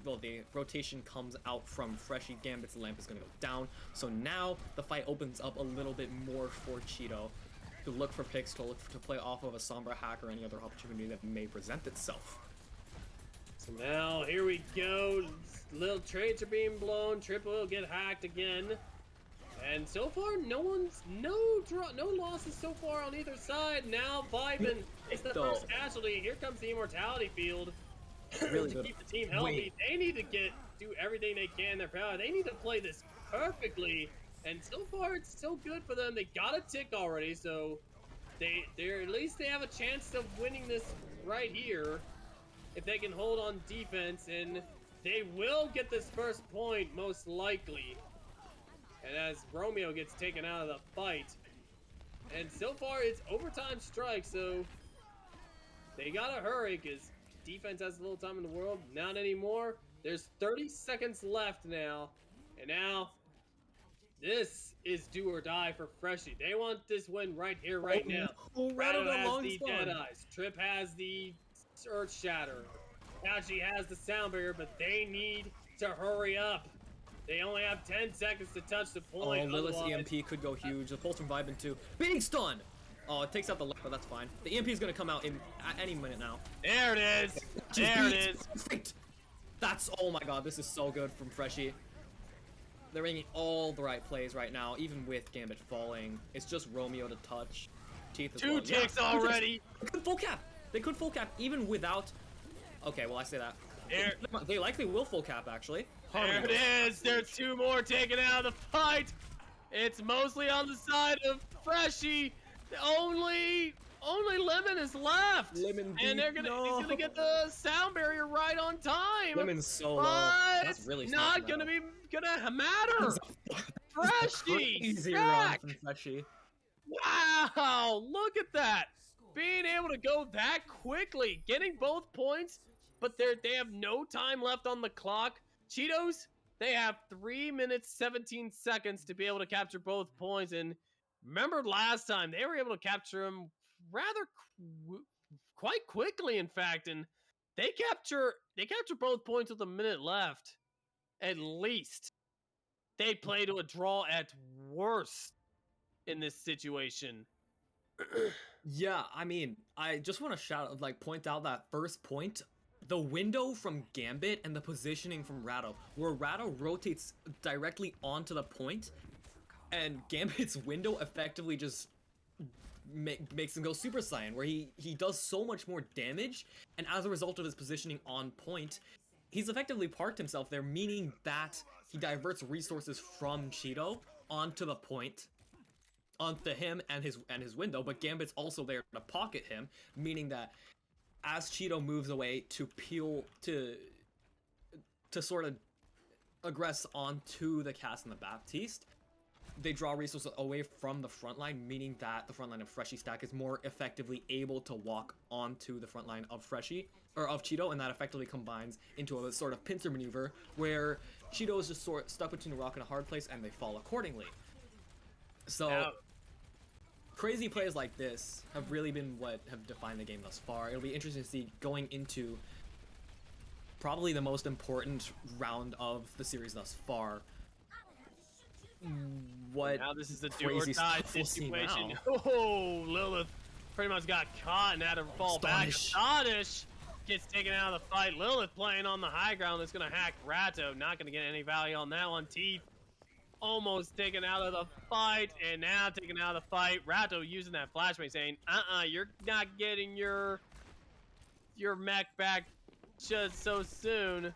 [SPEAKER 2] the rotation comes out from Freshie. Gambit's lamp is gonna go down. So now the fight opens up a little bit more for Cheeto to look for picks, to look to play off of a Sombra hack or any other opportunity that may present itself.
[SPEAKER 1] So now here we go. Little trades are being blown. Triple will get hacked again. And so far, no losses so far on either side. Now Vibin is the first casualty. Here comes the Immortality Field
[SPEAKER 2] Really
[SPEAKER 1] to
[SPEAKER 2] good.
[SPEAKER 1] keep the team healthy. They need to do everything they can in their power. They need to play this perfectly. And so far, it's so good for them. They got a tick already, so they're at least they have a chance of winning this right here if they can hold on defense, and they will get this first point most likely. And as Romeo gets taken out of the fight, and so far it's overtime strike, so they gotta hurry because defense has a little time in the world. Not anymore. There's 30 seconds left now, and now this is do or die for Freshie. They want this win right here, right now. Rado has the Deadeyes. Trip has the Earth Shatter. Tachi has the Sound Barrier, but they need to hurry up. They only have 10 seconds to touch the point.
[SPEAKER 2] Oh, Lilith's EMP could go huge. The pulse from Vibin too. Being stunned! Oh, it takes out the left, but that's fine. The EMP is going to come out at any minute now.
[SPEAKER 1] There it is! There it is!
[SPEAKER 2] Perfect! That's, oh my god, this is so good from Freshie. They're making all the right plays right now, even with Gambit falling. It's just Romeo to touch. Teeth
[SPEAKER 1] Two ticks already!
[SPEAKER 2] They could full cap! They could full cap even without... Okay, well, I say that. They likely will full cap, actually.
[SPEAKER 1] There it is! There's two more taken out of the fight! It's mostly on the side of Freshie. Only Lemon is left.
[SPEAKER 2] Lemon
[SPEAKER 1] and he's gonna get the Sound Barrier right on time.
[SPEAKER 2] Lemon's so low. That's really
[SPEAKER 1] not gonna matter. Freshie,
[SPEAKER 2] easy run from Freshie.
[SPEAKER 1] Wow, look at that! Being able to go that quickly, getting both points, but they have no time left on the clock. Cheetos, they have 3 minutes 17 seconds to be able to capture both points, and remember last time they were able to capture them rather quite quickly, in fact, and they capture both points with a minute left, at least. They play to a draw at worst in this situation.
[SPEAKER 2] Yeah, I mean, I just want to point out that first point, the window from Gambit and the positioning from Rado, where Rado rotates directly onto the point, and Gambit's window effectively just makes him go Super Saiyan, where he does so much more damage, and as a result of his positioning on point, he's effectively parked himself there, meaning that he diverts resources from Cheeto onto the point, onto him and his window, but Gambit's also there to pocket him, meaning that as Cheeto moves away to sort of aggress onto the cast and the Baptiste, they draw resources away from the front line, meaning that the front line of Freshie stack is more effectively able to walk onto the front line of Freshie, or of Cheeto, and that effectively combines into a sort of pincer maneuver where Cheeto is just sort of stuck between a rock and a hard place, and they fall accordingly. So, crazy plays like this have really been what have defined the game thus far. It'll be interesting to see going into probably the most important round of the series thus far. What
[SPEAKER 3] Now this is the do or
[SPEAKER 2] crazy
[SPEAKER 3] die
[SPEAKER 2] stuff we'll see
[SPEAKER 3] situation.
[SPEAKER 2] now.
[SPEAKER 3] Oh, Lilith pretty much got caught and had to fall back. Astonish gets taken out of the fight. Lilith playing on the high ground is going to hack Ratto. Not going to get any value on that one. Teeth almost taken out of the fight, and now taken out of the fight. Ratto using that flashbang saying, you're not getting your mech back just so soon.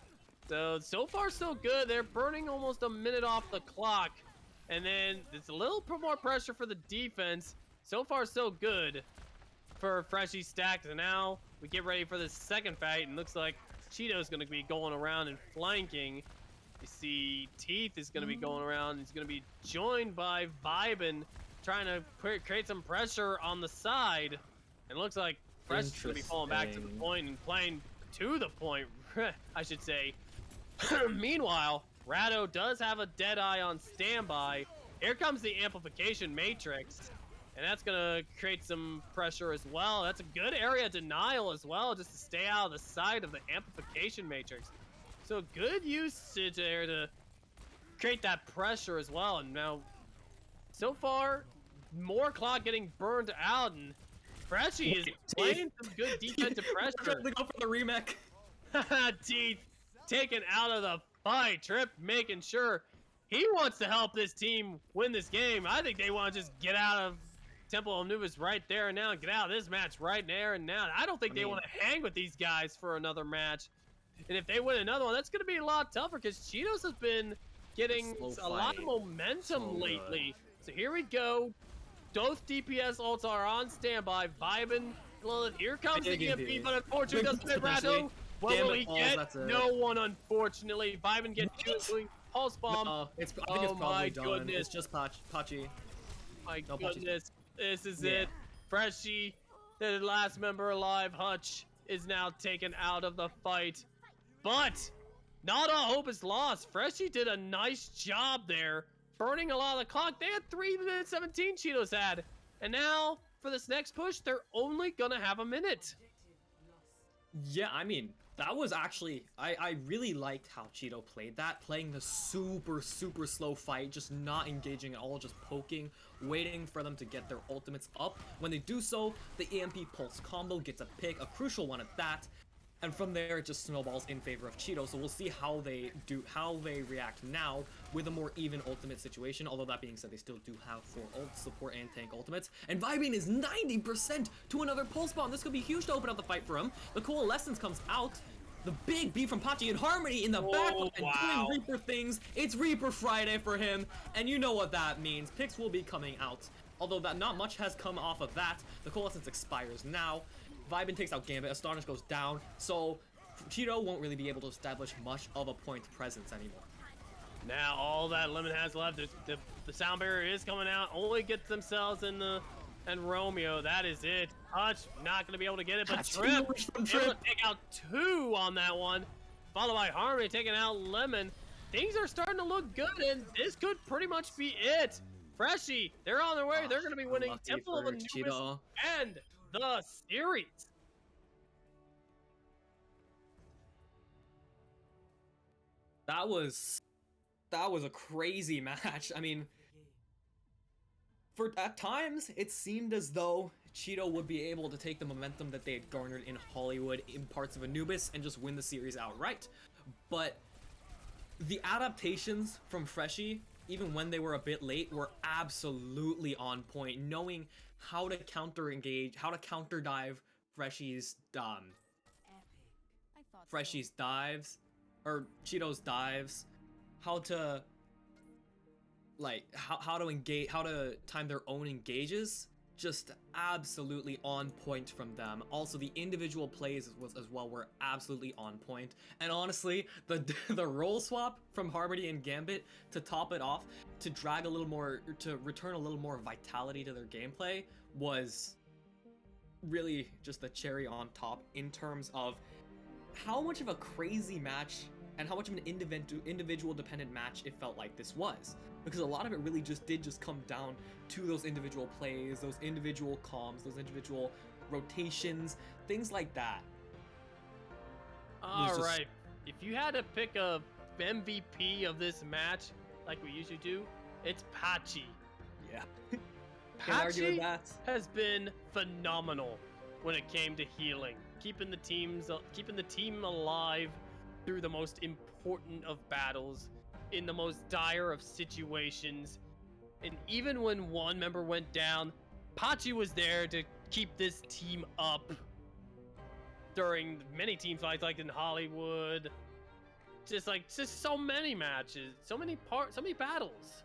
[SPEAKER 3] So far so good. They're burning almost a minute off the clock. And then it's a little more pressure for the defense. So far so good for Freshie stacked. And now we get ready for the second fight, and looks like Cheeto's going to be going around and flanking. You see Teeth is going to be going around. He's going to be joined by Vibin, trying to create some pressure on the side. And it looks like Fresh is going to be falling back to the point and playing to the point, I should say. Meanwhile, Ratto does have a Deadeye on standby. Here comes the amplification matrix, and that's going to create some pressure as well. That's a good area denial as well, just to stay out of the side of the amplification matrix. So good usage there to create that pressure as well. And now, so far, more clock getting burned out, and Freshie is playing some good defensive pressure.
[SPEAKER 2] Go for the remake.
[SPEAKER 3] Teeth taken out of the fight. Trip making sure he wants to help this team win this game. I think they want to just get out of Temple of Anubis right there and now, and get out of this match right there and now. I don't think they want to hang with these guys for another match. And if they win another one, that's going to be a lot tougher, because Cheetos has been getting a lot of momentum lately. So here we go. Both DPS ults are on standby. Vibin, Lilith, here comes the EMP, but unfortunately doesn't hit Ratto. What will he get? No one, unfortunately. Vibin gets doing pulse bomb.
[SPEAKER 2] I think it's probably done. Goodness. It's just Pachi.
[SPEAKER 3] My goodness. This is it. Freshie, the last member alive, Hutch, is now taken out of the fight. But not all hope is lost. Freshie did a nice job there, burning a lot of the clock. They had 3 minutes 17 Cheetos had. And now, for this next push, they're only gonna have a minute.
[SPEAKER 2] Yeah, I mean, that was actually, I really liked how Cheeto played that, playing the super slow fight, just not engaging at all, just poking, waiting for them to get their ultimates up. When they do so, the EMP pulse combo gets a pick, a crucial one at that, and from there it just snowballs in favor of Cheeto. So we'll see how they react now with a more even ultimate situation. Although that being said, they still do have 4 ult support and tank ultimates, and Vibin is 90% to another pulse bomb. This could be huge to open up the fight for him. The Coalescence comes out. The big B from Pachi and Harmony in the back and doing Reaper things. It's Reaper Friday for him, and you know what that means. Picks will be coming out. Although that not much has come off of that. The Coalescence expires now. Vibin takes out Gambit. Astonish goes down. So Cheeto won't really be able to establish much of a point presence anymore.
[SPEAKER 3] Now all that Lemon has left is the sound barrier is coming out. Only gets themselves in the and Romeo. That is it. Hutch not going to be able to get it, but Trip able to take out 2 on that one. Followed by Harmony taking out Lemon. Things are starting to look good, and this could pretty much be it. Freshie, they're on their way. They're going to be winning Temple of Anubis and the series.
[SPEAKER 2] That was a crazy match. I mean, at times it seemed as though Cheeto would be able to take the momentum that they had garnered in Hollywood in parts of Anubis and just win the series outright. But the adaptations from Freshie, even when they were a bit late, were absolutely on point, knowing how to counter engage, how to counter dive Freshie's dives, or Cheeto's dives, how to how to engage, how to time their own engages. Just absolutely on point from them. Also, the individual plays as well were absolutely on point. And honestly, the role swap from Harmony and Gambit to top it off, to drag a little more, to return a little more vitality to their gameplay, was really just the cherry on top in terms of how much of a crazy match and how much of an individual dependent match it felt like this was. Because a lot of it really did come down to those individual plays, those individual comms, those individual rotations, things like that.
[SPEAKER 3] All right. If you had to pick a MVP of this match, like we usually do, it's Pachi.
[SPEAKER 2] Yeah. Can't argue with
[SPEAKER 3] Pachi
[SPEAKER 2] that.
[SPEAKER 3] has been phenomenal when it came to healing, keeping the team alive through the most important of battles, in the most dire of situations, and even when one member went down, Pachi was there to keep this team up during many team fights, like in Hollywood. Just so many matches, so many battles.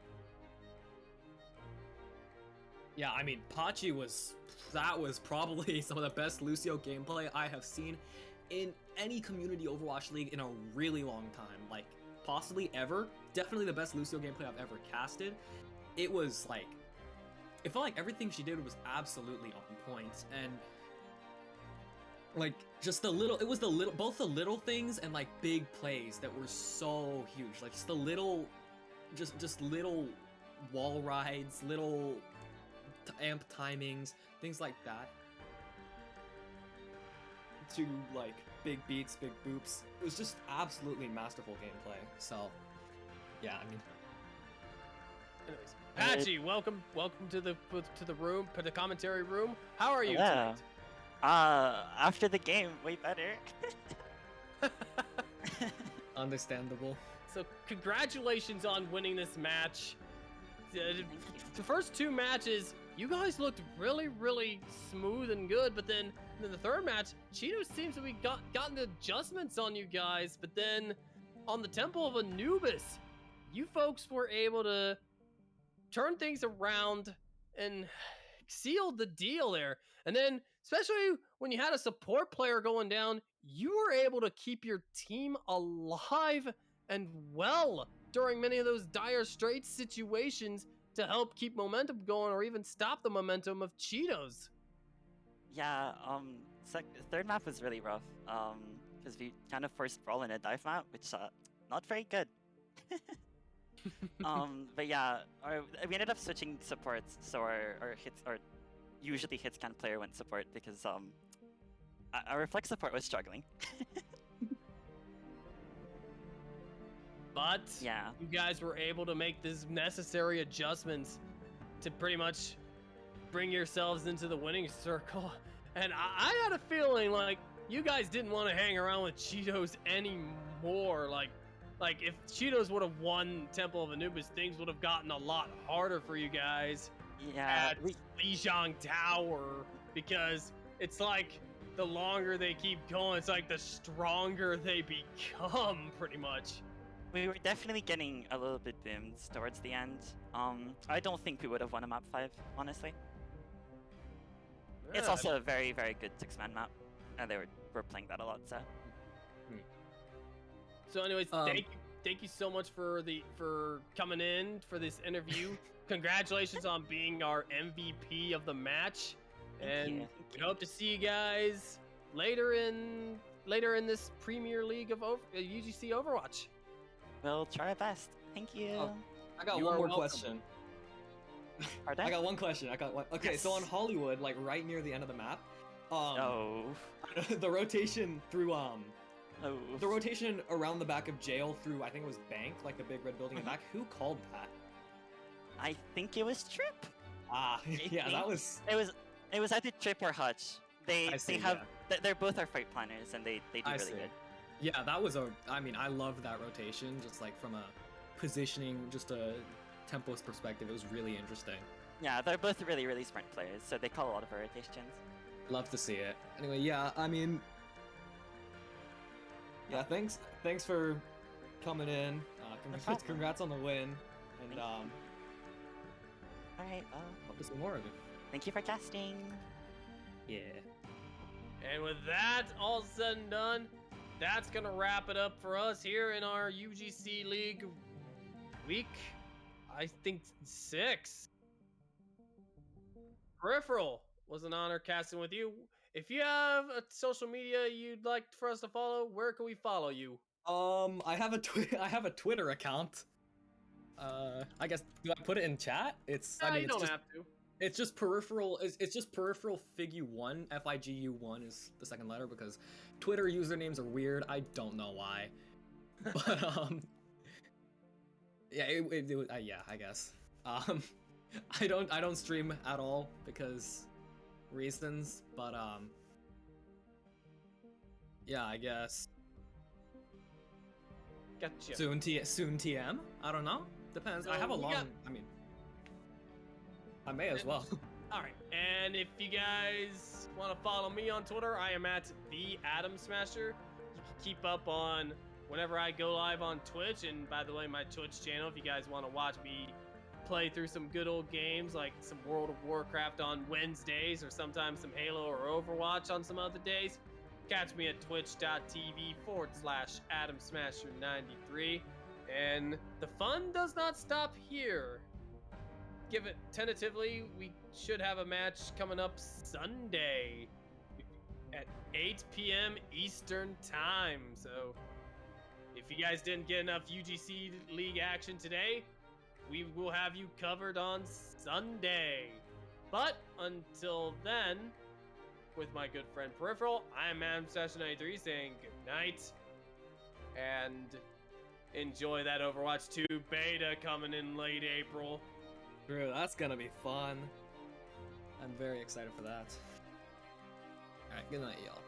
[SPEAKER 2] Yeah, I mean, Pachi was probably some of the best Lucio gameplay I have seen in any community Overwatch League in a really long time. Like, possibly ever. Definitely the best Lucio gameplay I've ever casted. It was like, it felt like everything she did was absolutely on point, and like just both the little things and like big plays that were so huge. Like just the little, just little wall rides, little amp timings, things like that. To like big beats, big boops. It was just absolutely masterful gameplay. So, yeah, I mean.
[SPEAKER 3] Anyways, Pachi, welcome to the room, to the commentary room. How are you
[SPEAKER 4] Yeah.
[SPEAKER 3] tonight?
[SPEAKER 4] After the game, way better.
[SPEAKER 2] Understandable.
[SPEAKER 3] So congratulations on winning this match. The first two matches, you guys looked really, really smooth and good, but then in the third match, Cheeto seems to be gotten adjustments on you guys, but then on the Temple of Anubis, you folks were able to turn things around and seal the deal there. And then, especially when you had a support player going down, you were able to keep your team alive and well during many of those dire straits situations to help keep momentum going or even stop the momentum of Cheetos.
[SPEAKER 4] Yeah, third map was really rough, because we kind of forced brawl in a dive map, which, not very good. But yeah, we ended up switching supports, so our usually hits can player went support because, our reflex support was struggling.
[SPEAKER 3] But
[SPEAKER 4] Yeah.
[SPEAKER 3] you guys were able to make these necessary adjustments to pretty much bring yourselves into the winning circle. And I had a feeling like you guys didn't want to hang around with Cheetos anymore. Like if Cheetos would have won Temple of Anubis, things would have gotten a lot harder for you guys
[SPEAKER 4] Yeah,
[SPEAKER 3] at Lijiang Tower, because it's like the longer they keep going, it's like the stronger they become, pretty much.
[SPEAKER 4] we were definitely getting a little bit boomed towards the end. I don't think we would have won a map 5, honestly. It's
[SPEAKER 3] Yeah.
[SPEAKER 4] also a very, very good 6-man map, and we're playing that a lot, so.
[SPEAKER 3] So anyways, thank you so much for coming in for this interview. Congratulations on being our MVP of the match. And we hope to see you guys later in this Premier League of UGC Overwatch.
[SPEAKER 4] We'll try our best. Thank you.
[SPEAKER 2] Oh, I got
[SPEAKER 3] You
[SPEAKER 2] one
[SPEAKER 3] are
[SPEAKER 2] more
[SPEAKER 3] welcome.
[SPEAKER 2] question.
[SPEAKER 4] Pardon?
[SPEAKER 2] I got one question. Okay,
[SPEAKER 4] Yes.
[SPEAKER 2] so on Hollywood, like right near the end of the map,
[SPEAKER 4] Oh.
[SPEAKER 2] the rotation through
[SPEAKER 4] Oh.
[SPEAKER 2] the rotation around the back of jail through, I think it was Bank, like the big red building in the back. Who called that?
[SPEAKER 4] I think it was Trip.
[SPEAKER 2] Ah, yeah, that was.
[SPEAKER 4] It was either Trip or Hutch.
[SPEAKER 2] I see,
[SPEAKER 4] They're both our fight planners, and they do
[SPEAKER 2] I
[SPEAKER 4] really
[SPEAKER 2] see.
[SPEAKER 4] good.
[SPEAKER 2] Yeah, that was I mean, I loved that rotation, just like from a positioning, just a tempo's perspective. It was really interesting.
[SPEAKER 4] Yeah, they're both really, really smart players, so they call a lot of our rotations.
[SPEAKER 2] Love to see it. Anyway, yeah, I mean, yeah, thanks for coming in.
[SPEAKER 4] problem.
[SPEAKER 2] Congrats on the win, and
[SPEAKER 4] All right.
[SPEAKER 2] hope to see more of it.
[SPEAKER 4] Thank you for casting.
[SPEAKER 2] Yeah.
[SPEAKER 3] And with that all said and done, that's gonna wrap it up for us here in our UGC League week, I think 6. Peripheral, was an honor casting with you. If you have a social media you'd like for us to follow, where can we follow you?
[SPEAKER 2] I have a Twitter account. I guess do I put it in chat? It's
[SPEAKER 3] Nah,
[SPEAKER 2] I mean
[SPEAKER 3] you
[SPEAKER 2] it's
[SPEAKER 3] don't
[SPEAKER 2] just,
[SPEAKER 3] have to.
[SPEAKER 2] it's just peripheral. It's just PeripheralFigure1. FIGU1 is the second letter because Twitter usernames are weird. I don't know why, but yeah, yeah, I guess. I don't stream at all because reasons, but yeah, I guess
[SPEAKER 3] Gotcha.
[SPEAKER 2] soon TM. I don't know. Depends. I
[SPEAKER 3] So
[SPEAKER 2] have a
[SPEAKER 3] we
[SPEAKER 2] long.
[SPEAKER 3] got-
[SPEAKER 2] I mean, I may as well.
[SPEAKER 3] All right, and if you guys want to follow me on Twitter, I am at the Adamsmasher. You can keep up on whenever I go live on Twitch, and by the way, my Twitch channel, if you guys want to watch me play through some good old games like some World of Warcraft on Wednesdays, or sometimes some Halo or Overwatch on some other days, catch me at twitch.tv/AdamSmasher93. And the fun does not stop here. Give it tentatively, we should have a match coming up Sunday at 8 p.m. Eastern time. So if you guys didn't get enough UGC League action today, we will have you covered on Sunday. But until then, with my good friend Peripheral, I am Adamsmasher93 saying good night and enjoy that Overwatch 2 beta coming in late April.
[SPEAKER 2] True, that's gonna be fun. I'm very excited for that. Alright, good night, y'all.